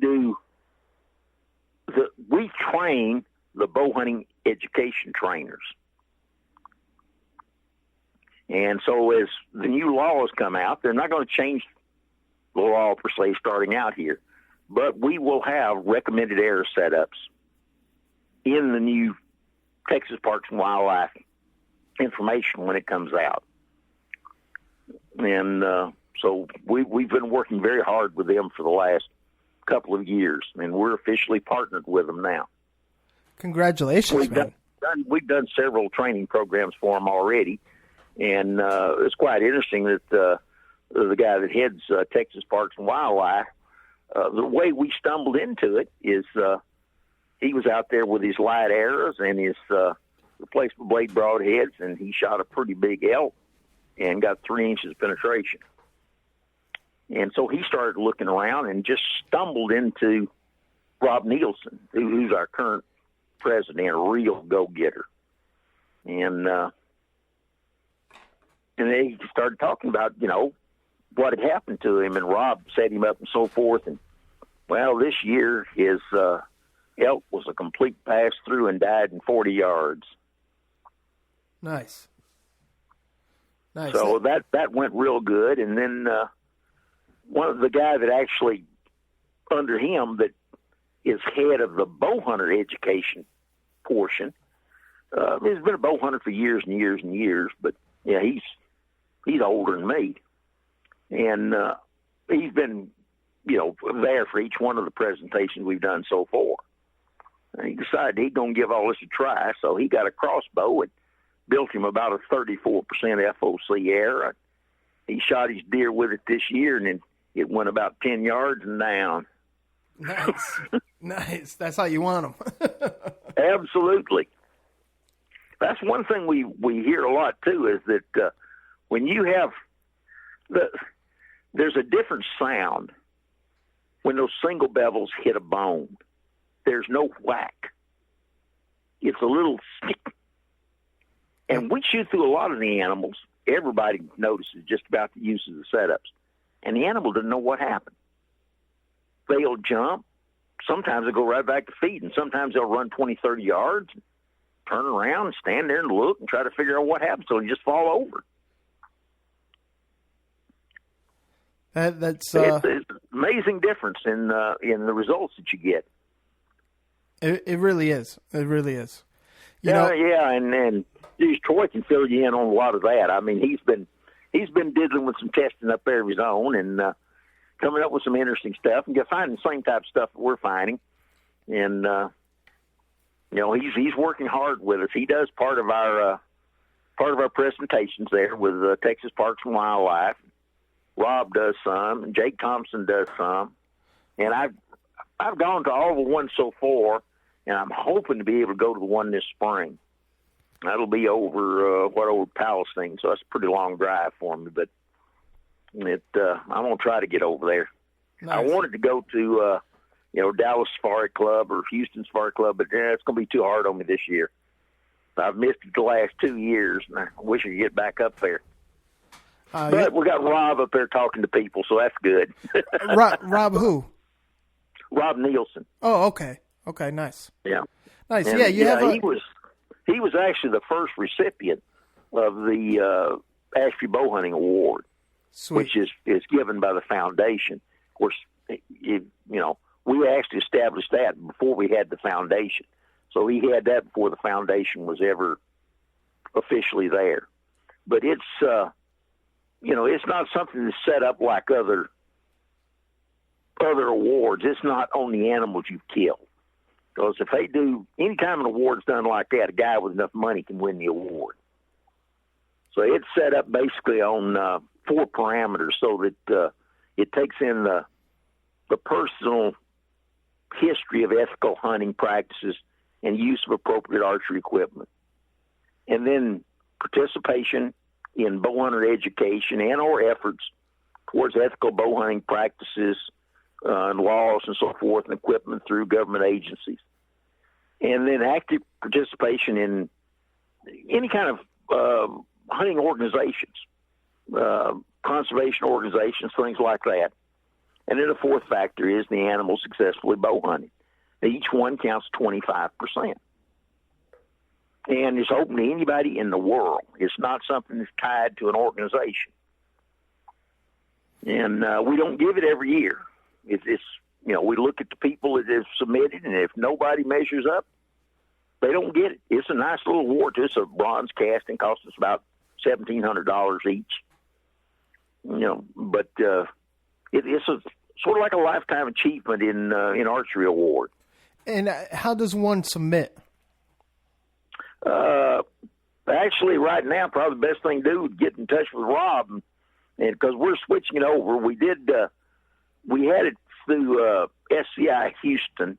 train the bow hunting education trainers. And so as the new laws come out, they're not going to change the law per se starting out here, but we will have recommended error setups in the new Texas Parks and Wildlife information when it comes out. And so we've been working very hard with them for the last couple of years, and we're officially partnered with them now. Congratulations, man. We've done several training programs for them already, and it's quite interesting that the guy that heads Texas Parks and Wildlife, the way we stumbled into it is he was out there with his light arrows and his replacement blade broadheads, and he shot a pretty big elk and got 3 inches penetration. And so he started looking around and just stumbled into Rob Nielsen, who's our current president, a real go-getter. And they started talking about, what had happened to him, and Rob set him up and so forth. And, well, this year his elk was a complete pass-through and died in 40 yards. Nice. So that went real good. And then one of the guy that actually, under him, that is head of the bow hunter education portion, he's been a bow hunter for years and years and years, but yeah, he's older than me. And he's been, there for each one of the presentations we've done so far. And he decided he'd going to give all this a try, so he got a crossbow and built him about a 34% FOC arrow. He shot his deer with it this year, and then it went about 10 yards and down. Nice. Nice. That's how you want them. Absolutely. that's one thing we hear a lot too, is that when you have there's a different sound when those single bevels hit a bone. There's no whack. It's a little stick. And we shoot through a lot of the animals. Everybody notices just about the use of the setups. And the animal doesn't know what happened. They'll jump. Sometimes they'll go right back to feed. And sometimes they'll run 20, 30 yards, turn around and stand there and look and try to figure out what happened. So they just fall over. That's it's an amazing difference in the results that you get. It really is. It really is. Yeah, and geez, Troy can fill you in on a lot of that. I mean, he's been diddling with some testing up there of his own and coming up with some interesting stuff and finding the same type of stuff that we're finding. And he's working hard with us. He does part of our presentations there with Texas Parks and Wildlife. Rob does some, and Jake Thompson does some, and I've gone to all the ones so far, and I'm hoping to be able to go to the one this spring. That'll be over Palestine, so that's a pretty long drive for me, but I'm gonna try to get over there. Nice. I wanted to go to Dallas Safari Club or Houston Safari Club, but it's gonna be too hard on me this year. I've missed it the last 2 years, and I wish I could get back up there. But we got Rob up there talking to people, so that's good. Rob who? Rob Nielsen. Oh, okay. Okay, nice. Yeah. Nice. And, he was actually the first recipient of the Ashby Bowhunting Award, which is given by the foundation. Of course, we actually established that before we had the foundation. So he had that before the foundation was ever officially there. But it's it's not something that's set up like other awards. It's not on the animals you've killed. Because if they do, any time an award's done like that, a guy with enough money can win the award. So it's set up basically on 4 parameters so that it takes in the personal history of ethical hunting practices and use of appropriate archery equipment. And then participation in bow hunter education and or efforts towards ethical bow hunting practices and laws and so forth and equipment through government agencies. And then active participation in any kind of hunting organizations, conservation organizations, things like that. And then the 4th factor is the animal successfully bow hunting. Each one counts 25%. And it's open to anybody in the world. It's not something that's tied to an organization. And we don't give it every year. It's we look at the people that have submitted, and if nobody measures up, they don't get it. It's a nice little award. It's a bronze casting, costs us about $1,700 each. But it's a sort of like a lifetime achievement in archery award. And how does one submit? Actually, right now, probably the best thing to do is get in touch with Rob, and because we're switching it over. We had it through SCI Houston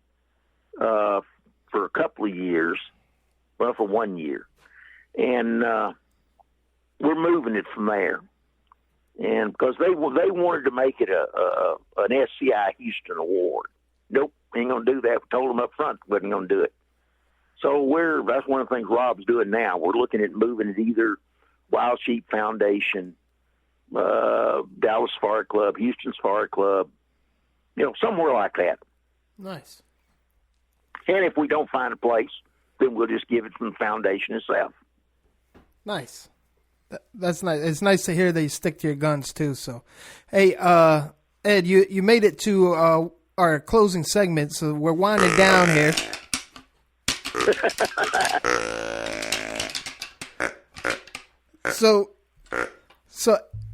for a couple of years, well, for 1 year, and we're moving it from there. And because they wanted to make it an SCI Houston award. Nope, ain't gonna do that. We told them up front we wasn't gonna do it. So that's one of the things Rob's doing now. We're looking at moving it either Wild Sheep Foundation, Dallas Safari Club, Houston Safari Club, somewhere like that. Nice. And if we don't find a place, then we'll just give it from the foundation itself. Nice. That's nice. It's nice to hear that you stick to your guns too. So, hey, Ed, you made it to our closing segment, so we're winding down here. So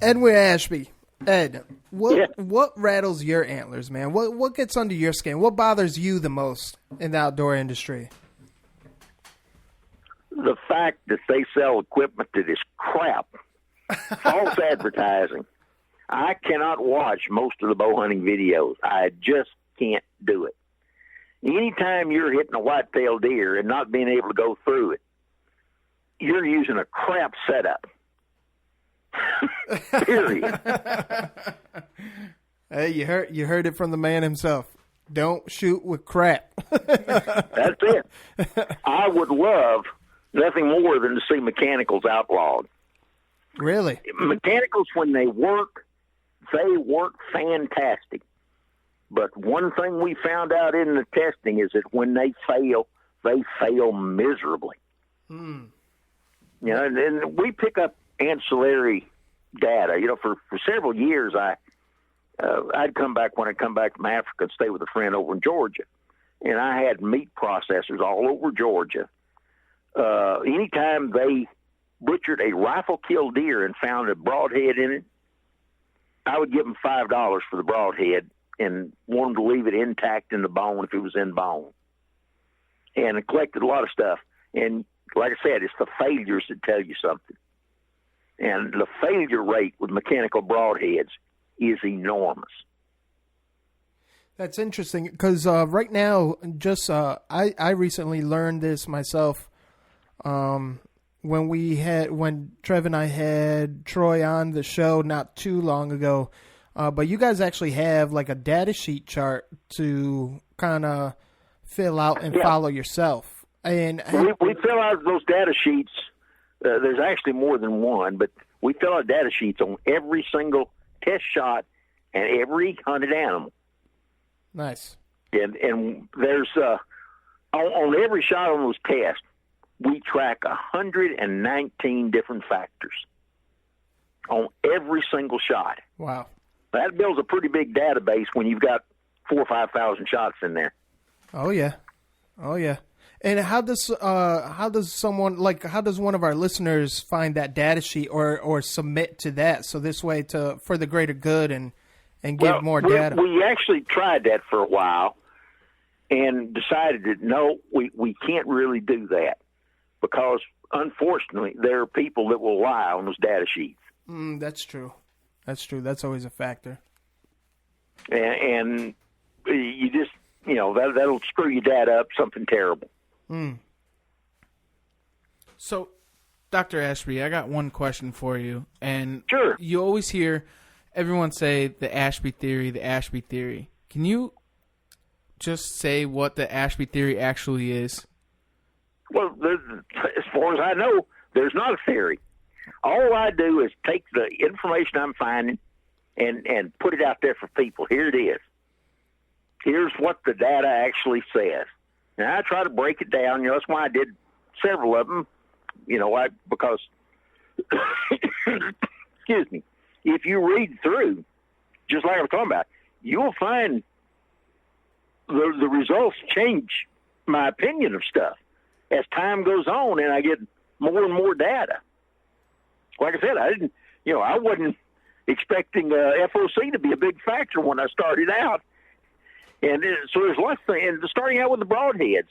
Edwin Ashby, Ed, what rattles your antlers, man? What gets under your skin? What bothers you the most in the outdoor industry? The fact that they sell equipment that is crap, false advertising. I cannot watch most of the bow hunting videos. I just can't do it. Anytime you're hitting a white-tailed deer and not being able to go through it, you're using a crap setup. Period. Hey, you heard it from the man himself. Don't shoot with crap. That's it. I would love nothing more than to see mechanicals outlawed. Really? Mechanicals, when they work fantastic. But one thing we found out in the testing is that when they fail miserably. Hmm. You know, and we pick up ancillary data. You know, for several years, I'd come back when I come back from Africa and stay with a friend over in Georgia, and I had meat processors all over Georgia. Anytime they butchered a rifle-killed deer and found a broadhead in it, I would give them $5 for the broadhead and want them to leave it intact in the bone if it was in bone. And I collected a lot of stuff. And like I said, it's the failures that tell you something. And the failure rate with mechanical broadheads is enormous. That's interesting because right now, just I recently learned this myself. When Trev and I had Troy on the show not too long ago, but you guys actually have like a data sheet chart to kind of fill out and follow yourself. And we fill out those data sheets. There's actually more than one, but we fill out data sheets on every single test shot and every hunted animal. Nice. And there's on every shot on those tests, we track 119 different factors on every single shot. Wow. That builds a pretty big database when you've got 4,000 or 5,000 shots in there. Oh yeah. And how does one of our listeners find that data sheet or submit to that so this way for the greater good and give more data? We actually tried that for a while and decided that no, we can't really do that because unfortunately there are people that will lie on those data sheets. That's true. That's always a factor. And you just, that'll screw your data up something terrible. So, Dr. Ashby, I got one question for you. And sure. You always hear everyone say the Ashby theory, the Ashby theory. Can you just say what the Ashby theory actually is? Well, as far as I know, there's not a theory. All I do is take the information I'm finding and put it out there for people. Here it is. Here's what the data actually says. Now, I try to break it down. That's why I did several of them. Because, excuse me, if you read through, just like I was talking about, you'll find the results change my opinion of stuff as time goes on and I get more and more data. Like I said, I wasn't expecting FOC to be a big factor when I started out. And so there's lots of things. And starting out with the broadheads,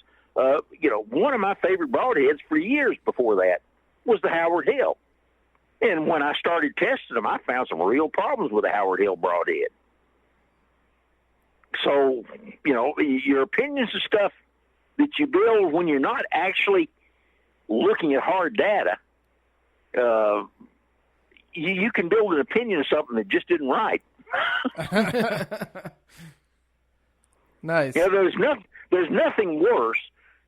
one of my favorite broadheads for years before that was the Howard Hill. And when I started testing them, I found some real problems with the Howard Hill broadhead. So, your opinions of stuff that you build when you're not actually looking at hard data, you can build an opinion of something that just isn't right. Nice. There's nothing worse,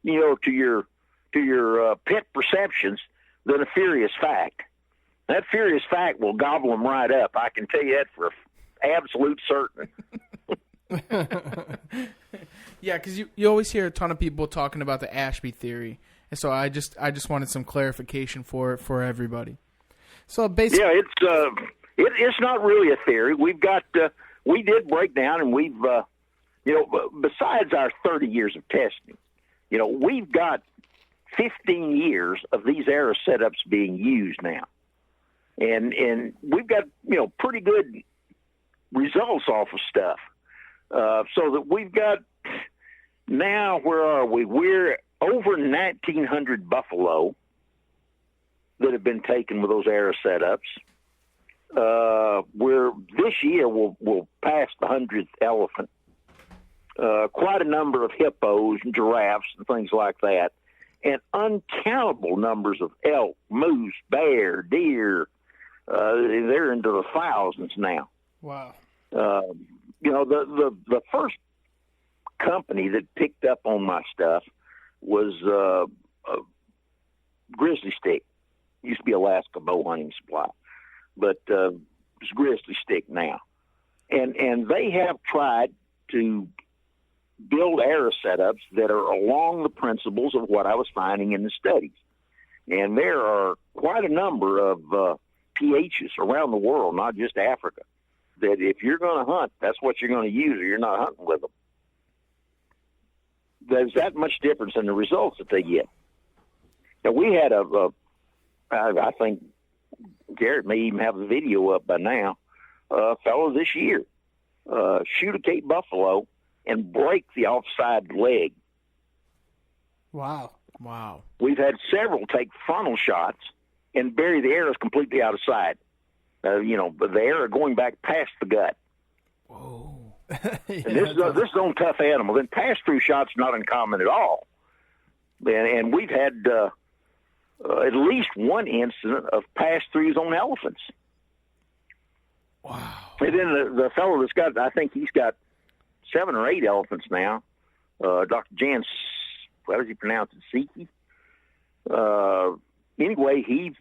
to your pet perceptions than a furious fact. That furious fact will gobble them right up. I can tell you that for absolute certain. Yeah, because you always hear a ton of people talking about the Ashby theory, and so I just wanted some clarification for everybody. So basically, it's not really a theory. We've got we did break down, and we've besides our 30 years of testing, we've got 15 years of these arrow setups being used now, and we've got pretty good results off of stuff. So that we've got now, where are we? We're over 1,900 buffalo that have been taken with those arrow setups. This year we'll pass the 100th elephant. Quite a number of hippos and giraffes and things like that. and uncountable numbers of elk, moose, bear, deer. They're into the thousands now. Wow. The first company that picked up on my stuff was Grizzly Stick. Used to be Alaska Bow Hunting Supply, but it's Grizzly Stick now. And they have tried to build arrow setups that are along the principles of what I was finding in the studies. And there are quite a number of PHs around the world, not just Africa, that if you're going to hunt, that's what you're going to use, or you're not hunting with them. There's that much difference in the results that they get. Now, we had I think Garrett may even have the video up by now, a fellow this year shoot a Cape buffalo and break the offside leg. Wow. We've had several take frontal shots and bury the arrows completely out of sight. But the arrow going back past the gut. Whoa. And this is on tough animals. And pass-through shots not uncommon at all. And we've had at least one incident of pass-throughs on elephants. Wow. And then the fellow that's got, I think he's got 7 or 8 elephants now, Dr. Jan, how does he pronounce it, Siki? Anyway, he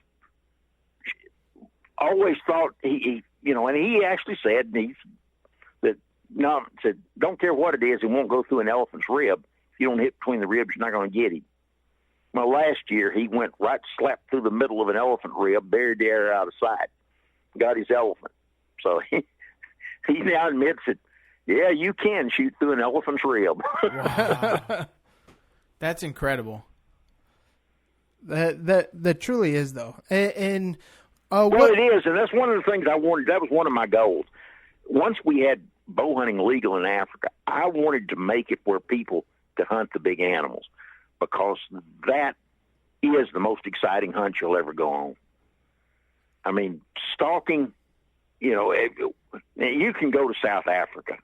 always thought, and he actually said, don't care what it is, it won't go through an elephant's rib. If you don't hit between the ribs, you're not going to get him. Well, last year, he went right slapped through the middle of an elephant rib, buried the arrow out of sight, got his elephant. So he now admits that, yeah, you can shoot through an elephant's rib. Wow. That's incredible. That truly is, though. And well, it is, and that's one of the things I wanted. That was one of my goals. Once we had bow hunting legal in Africa, I wanted to make it where people could hunt the big animals, because that is the most exciting hunt you'll ever go on. I mean, stalking, you can go to South Africa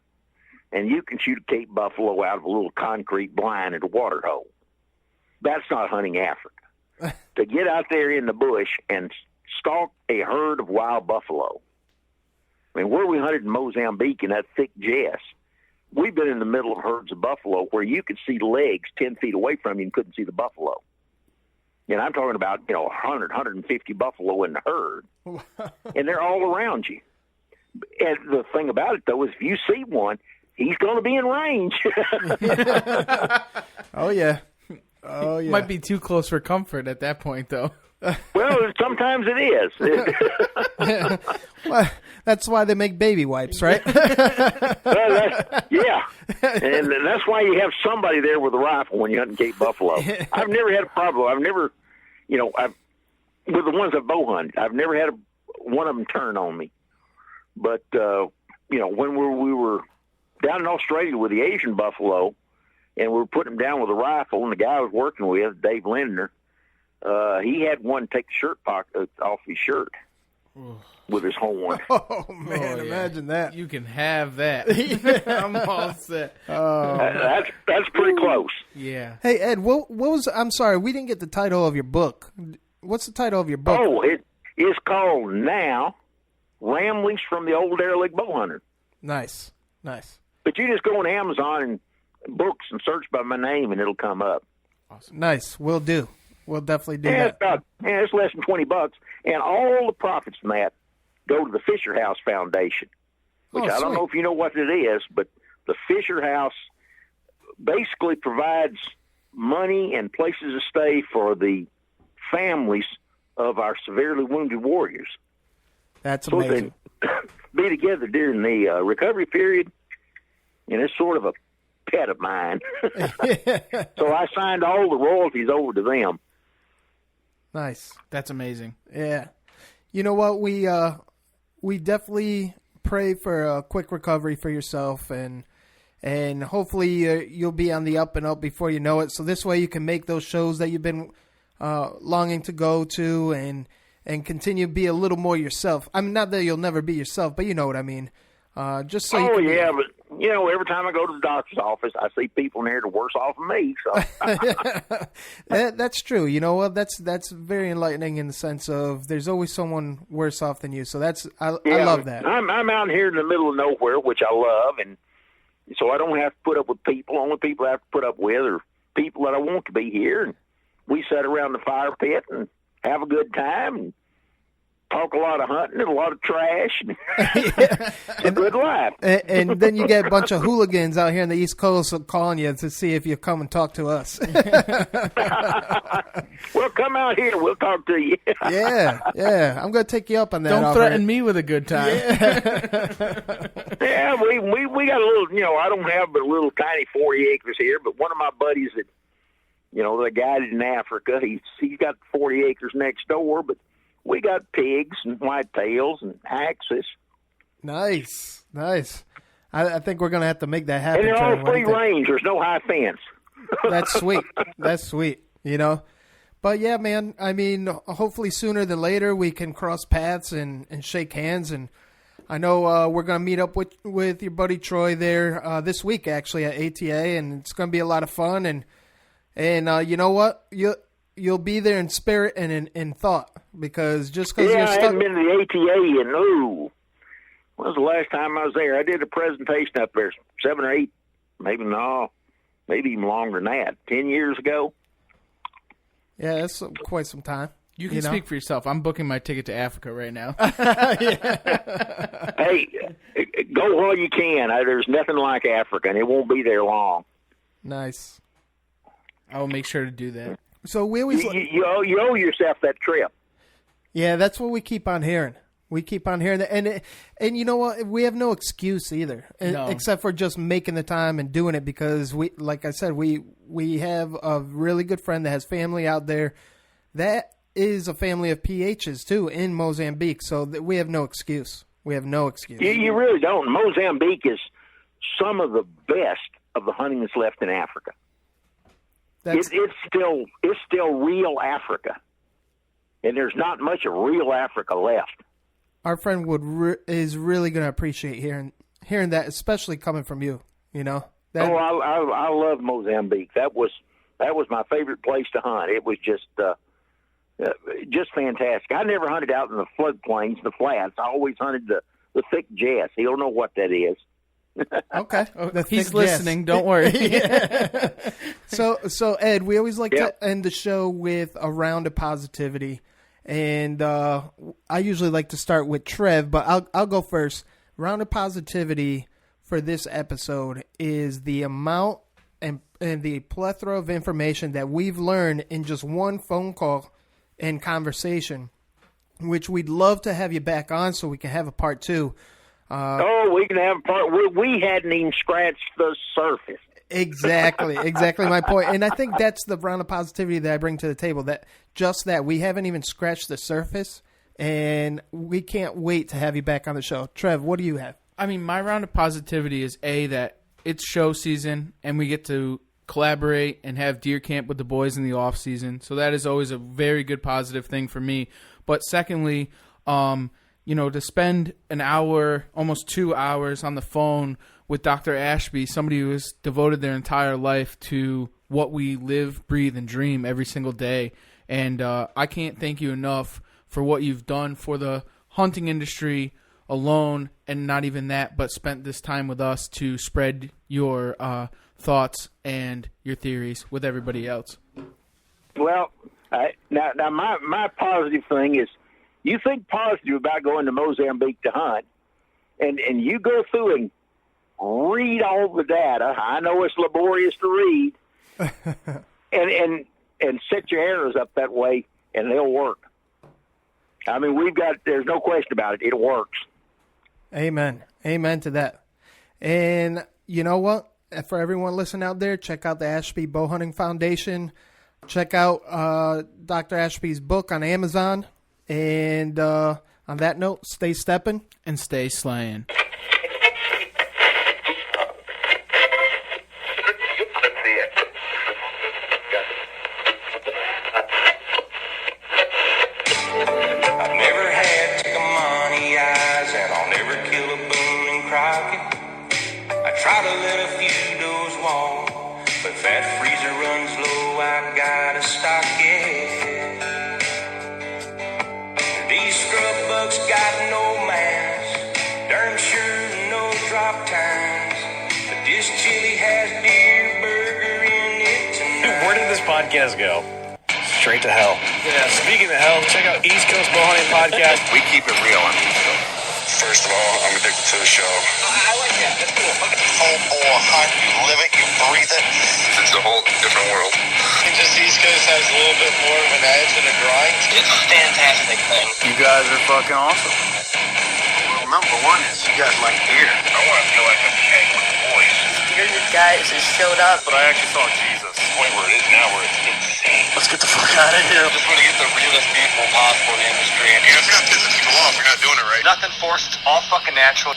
and you can shoot a Cape buffalo out of a little concrete blind at a water hole. That's not hunting Africa. To get out there in the bush and stalk a herd of wild buffalo. I mean, where we hunted in Mozambique in that thick Jess, we've been in the middle of herds of buffalo where you could see legs 10 feet away from you and couldn't see the buffalo. And I'm talking about, 100, 150 buffalo in the herd, and they're all around you. And the thing about it, though, is if you see one, he's going to be in range. Oh, yeah. Oh, yeah. Might be too close for comfort at that point, though. Well, sometimes it is. Well, that's why they make baby wipes, right? Yeah. And that's why you have somebody there with a rifle when you're hunting Cape buffalo. I've never had a problem. I've never, with the ones I've bow hunted, I've never had one of them turn on me. But, when we were down in Australia with the Asian buffalo, and we were putting them down with a rifle, and the guy I was working with, Dave Lindner, he had one take the shirt pocket off his shirt with his horn. Oh, man, imagine that. You can have that. I'm all set. That's pretty close. Yeah. Hey, Ed, what was, I'm sorry, we didn't get the title of your book. What's the title of your book? Oh, it is called Now, Ramblings from the Old Derelict Bowhunter. Nice. But you just go on Amazon and books and search by my name, and it'll come up. Awesome. Nice. We'll do. We'll definitely do that. It's less than $20, and all the profits from that go to the Fisher House Foundation, which I don't know if you know what it is, but the Fisher House basically provides money and places to stay for the families of our severely wounded warriors. That's amazing. So they be together during the recovery period, and it's sort of a pet of mine. So I signed all the royalties over to them. Nice. That's amazing. Yeah. You know what? We definitely pray for a quick recovery for yourself, and hopefully you'll be on the up and up before you know it. So this way you can make those shows that you've been longing to go to, and continue to be a little more yourself. I mean, not that you'll never be yourself, but you know what I mean. Just so. Oh, yeah, but every time I go to the doctor's office, I see people in there that are worse off than me. So that's true. You know what? That's very enlightening in the sense of there's always someone worse off than you. So I love that. I'm out here in the middle of nowhere, which I love, and so I don't have to put up with people. Only people I have to put up with are people that I want to be here. And we sit around the fire pit and have a good time and talk a lot of hunting and a lot of trash. And it's a good life. And then you get a bunch of hooligans out here in the East Coast calling you to see if you come and talk to us. Well, come out here. We'll talk to you. Yeah. I'm going to take you up on that. Don't threaten me with a good time. Yeah, we got a little, I don't have but a little tiny 40 acres here, but one of my buddies that, the guy in Africa, he's got 40 acres next door, but we got pigs and whitetails and axes. Nice. I think we're going to have to make that happen. And they're all free range. There's no high fence. That's sweet. But yeah, man, I mean, hopefully sooner than later we can cross paths and shake hands. And I know we're going to meet up with your buddy Troy there this week, actually, at ATA, and it's going to be a lot of fun. And you know what? You'll be there in spirit and in thought, because just because you're stuck. I haven't been to the ATA in, when was the last time I was there? I did a presentation up there 7 or 8, maybe even longer than that, 10 years ago. Yeah, that's quite some time. You can speak for yourself. I'm booking my ticket to Africa right now. Hey, go while you can. There's nothing like Africa, and it won't be there long. Nice. I will make sure to do that. So we always you owe yourself that trip. Yeah, that's what we keep on hearing. We keep on hearing that, and you know what? We have no excuse either, except for just making the time and doing it, because we, like I said, we have a really good friend that has family out there. That is a family of PHs too in Mozambique, so that we have no excuse. We have no excuse. You really don't. Mozambique is some of the best of the hunting that's left in Africa. It's still real Africa, and there's not much of real Africa left. Our friend is really going to appreciate hearing that, especially coming from you. I love Mozambique. That was my favorite place to hunt. It was just fantastic. I never hunted out in the floodplains, the flats. I always hunted the thick jess. He'll know what that is. Okay, he's listening. Don't worry. So Ed, we always like to end the show with a round of positivity, and I usually like to start with Trev, but I'll go first. Round of positivity for this episode is the amount and the plethora of information that we've learned in just one phone call and conversation, which we'd love to have you back on so we can have a part 2. We can have a part. We hadn't even scratched the surface. Exactly my point. And I think that's the round of positivity that I bring to the table, that we haven't even scratched the surface, and we can't wait to have you back on the show. Trev, what do you have? I mean, my round of positivity is that it's show season and we get to collaborate and have deer camp with the boys in the off season. So that is always a very good positive thing for me. But secondly, to spend an hour, almost 2 hours on the phone with Dr. Ashby, somebody who has devoted their entire life to what we live, breathe, and dream every single day. And I can't thank you enough for what you've done for the hunting industry alone, and not even that, but spent this time with us to spread your thoughts and your theories with everybody else. Well, now my positive thing is, you think positive about going to Mozambique to hunt, and you go through and read all the data. I know it's laborious to read, and set your arrows up that way, and they'll work. I mean, there's no question about it. It works. Amen to that. And you know what? For everyone listening out there, check out the Ashby Bowhunting Foundation. Check out Dr. Ashby's book on Amazon. And on that note, stay stepping and stay slaying. I've never had money eyes, and I'll never kill a boon and crockett. I try a few doors long, but if that freezer runs low, I gotta stock it. These scrub bucks got no mask, darn sure no drop times, but this chili has deer burger in it tonight. Dude, where did this podcast go? Straight to hell. Yeah, speaking of hell, check out East Coast Bowhunting Podcast. We keep it real on East Coast. First of all, I'm addicted to the show. I like that. That's cool. Full bore hunt, you live it, you breathe it. It's a whole different world. And just East Coast has a little bit more of an edge and a grind. It's a fantastic thing. You guys are fucking awesome. Well, number one is you guys like beer. I want to feel like I'm hanging with the boys. You're the guys that showed up. But I actually saw Jesus. The point where it is now where it's insane. Let's get the fuck out of here. Just want to get the realest people possible in the industry. And you're not pissing people off. You're not doing it right. Nothing forced. It's all fucking natural.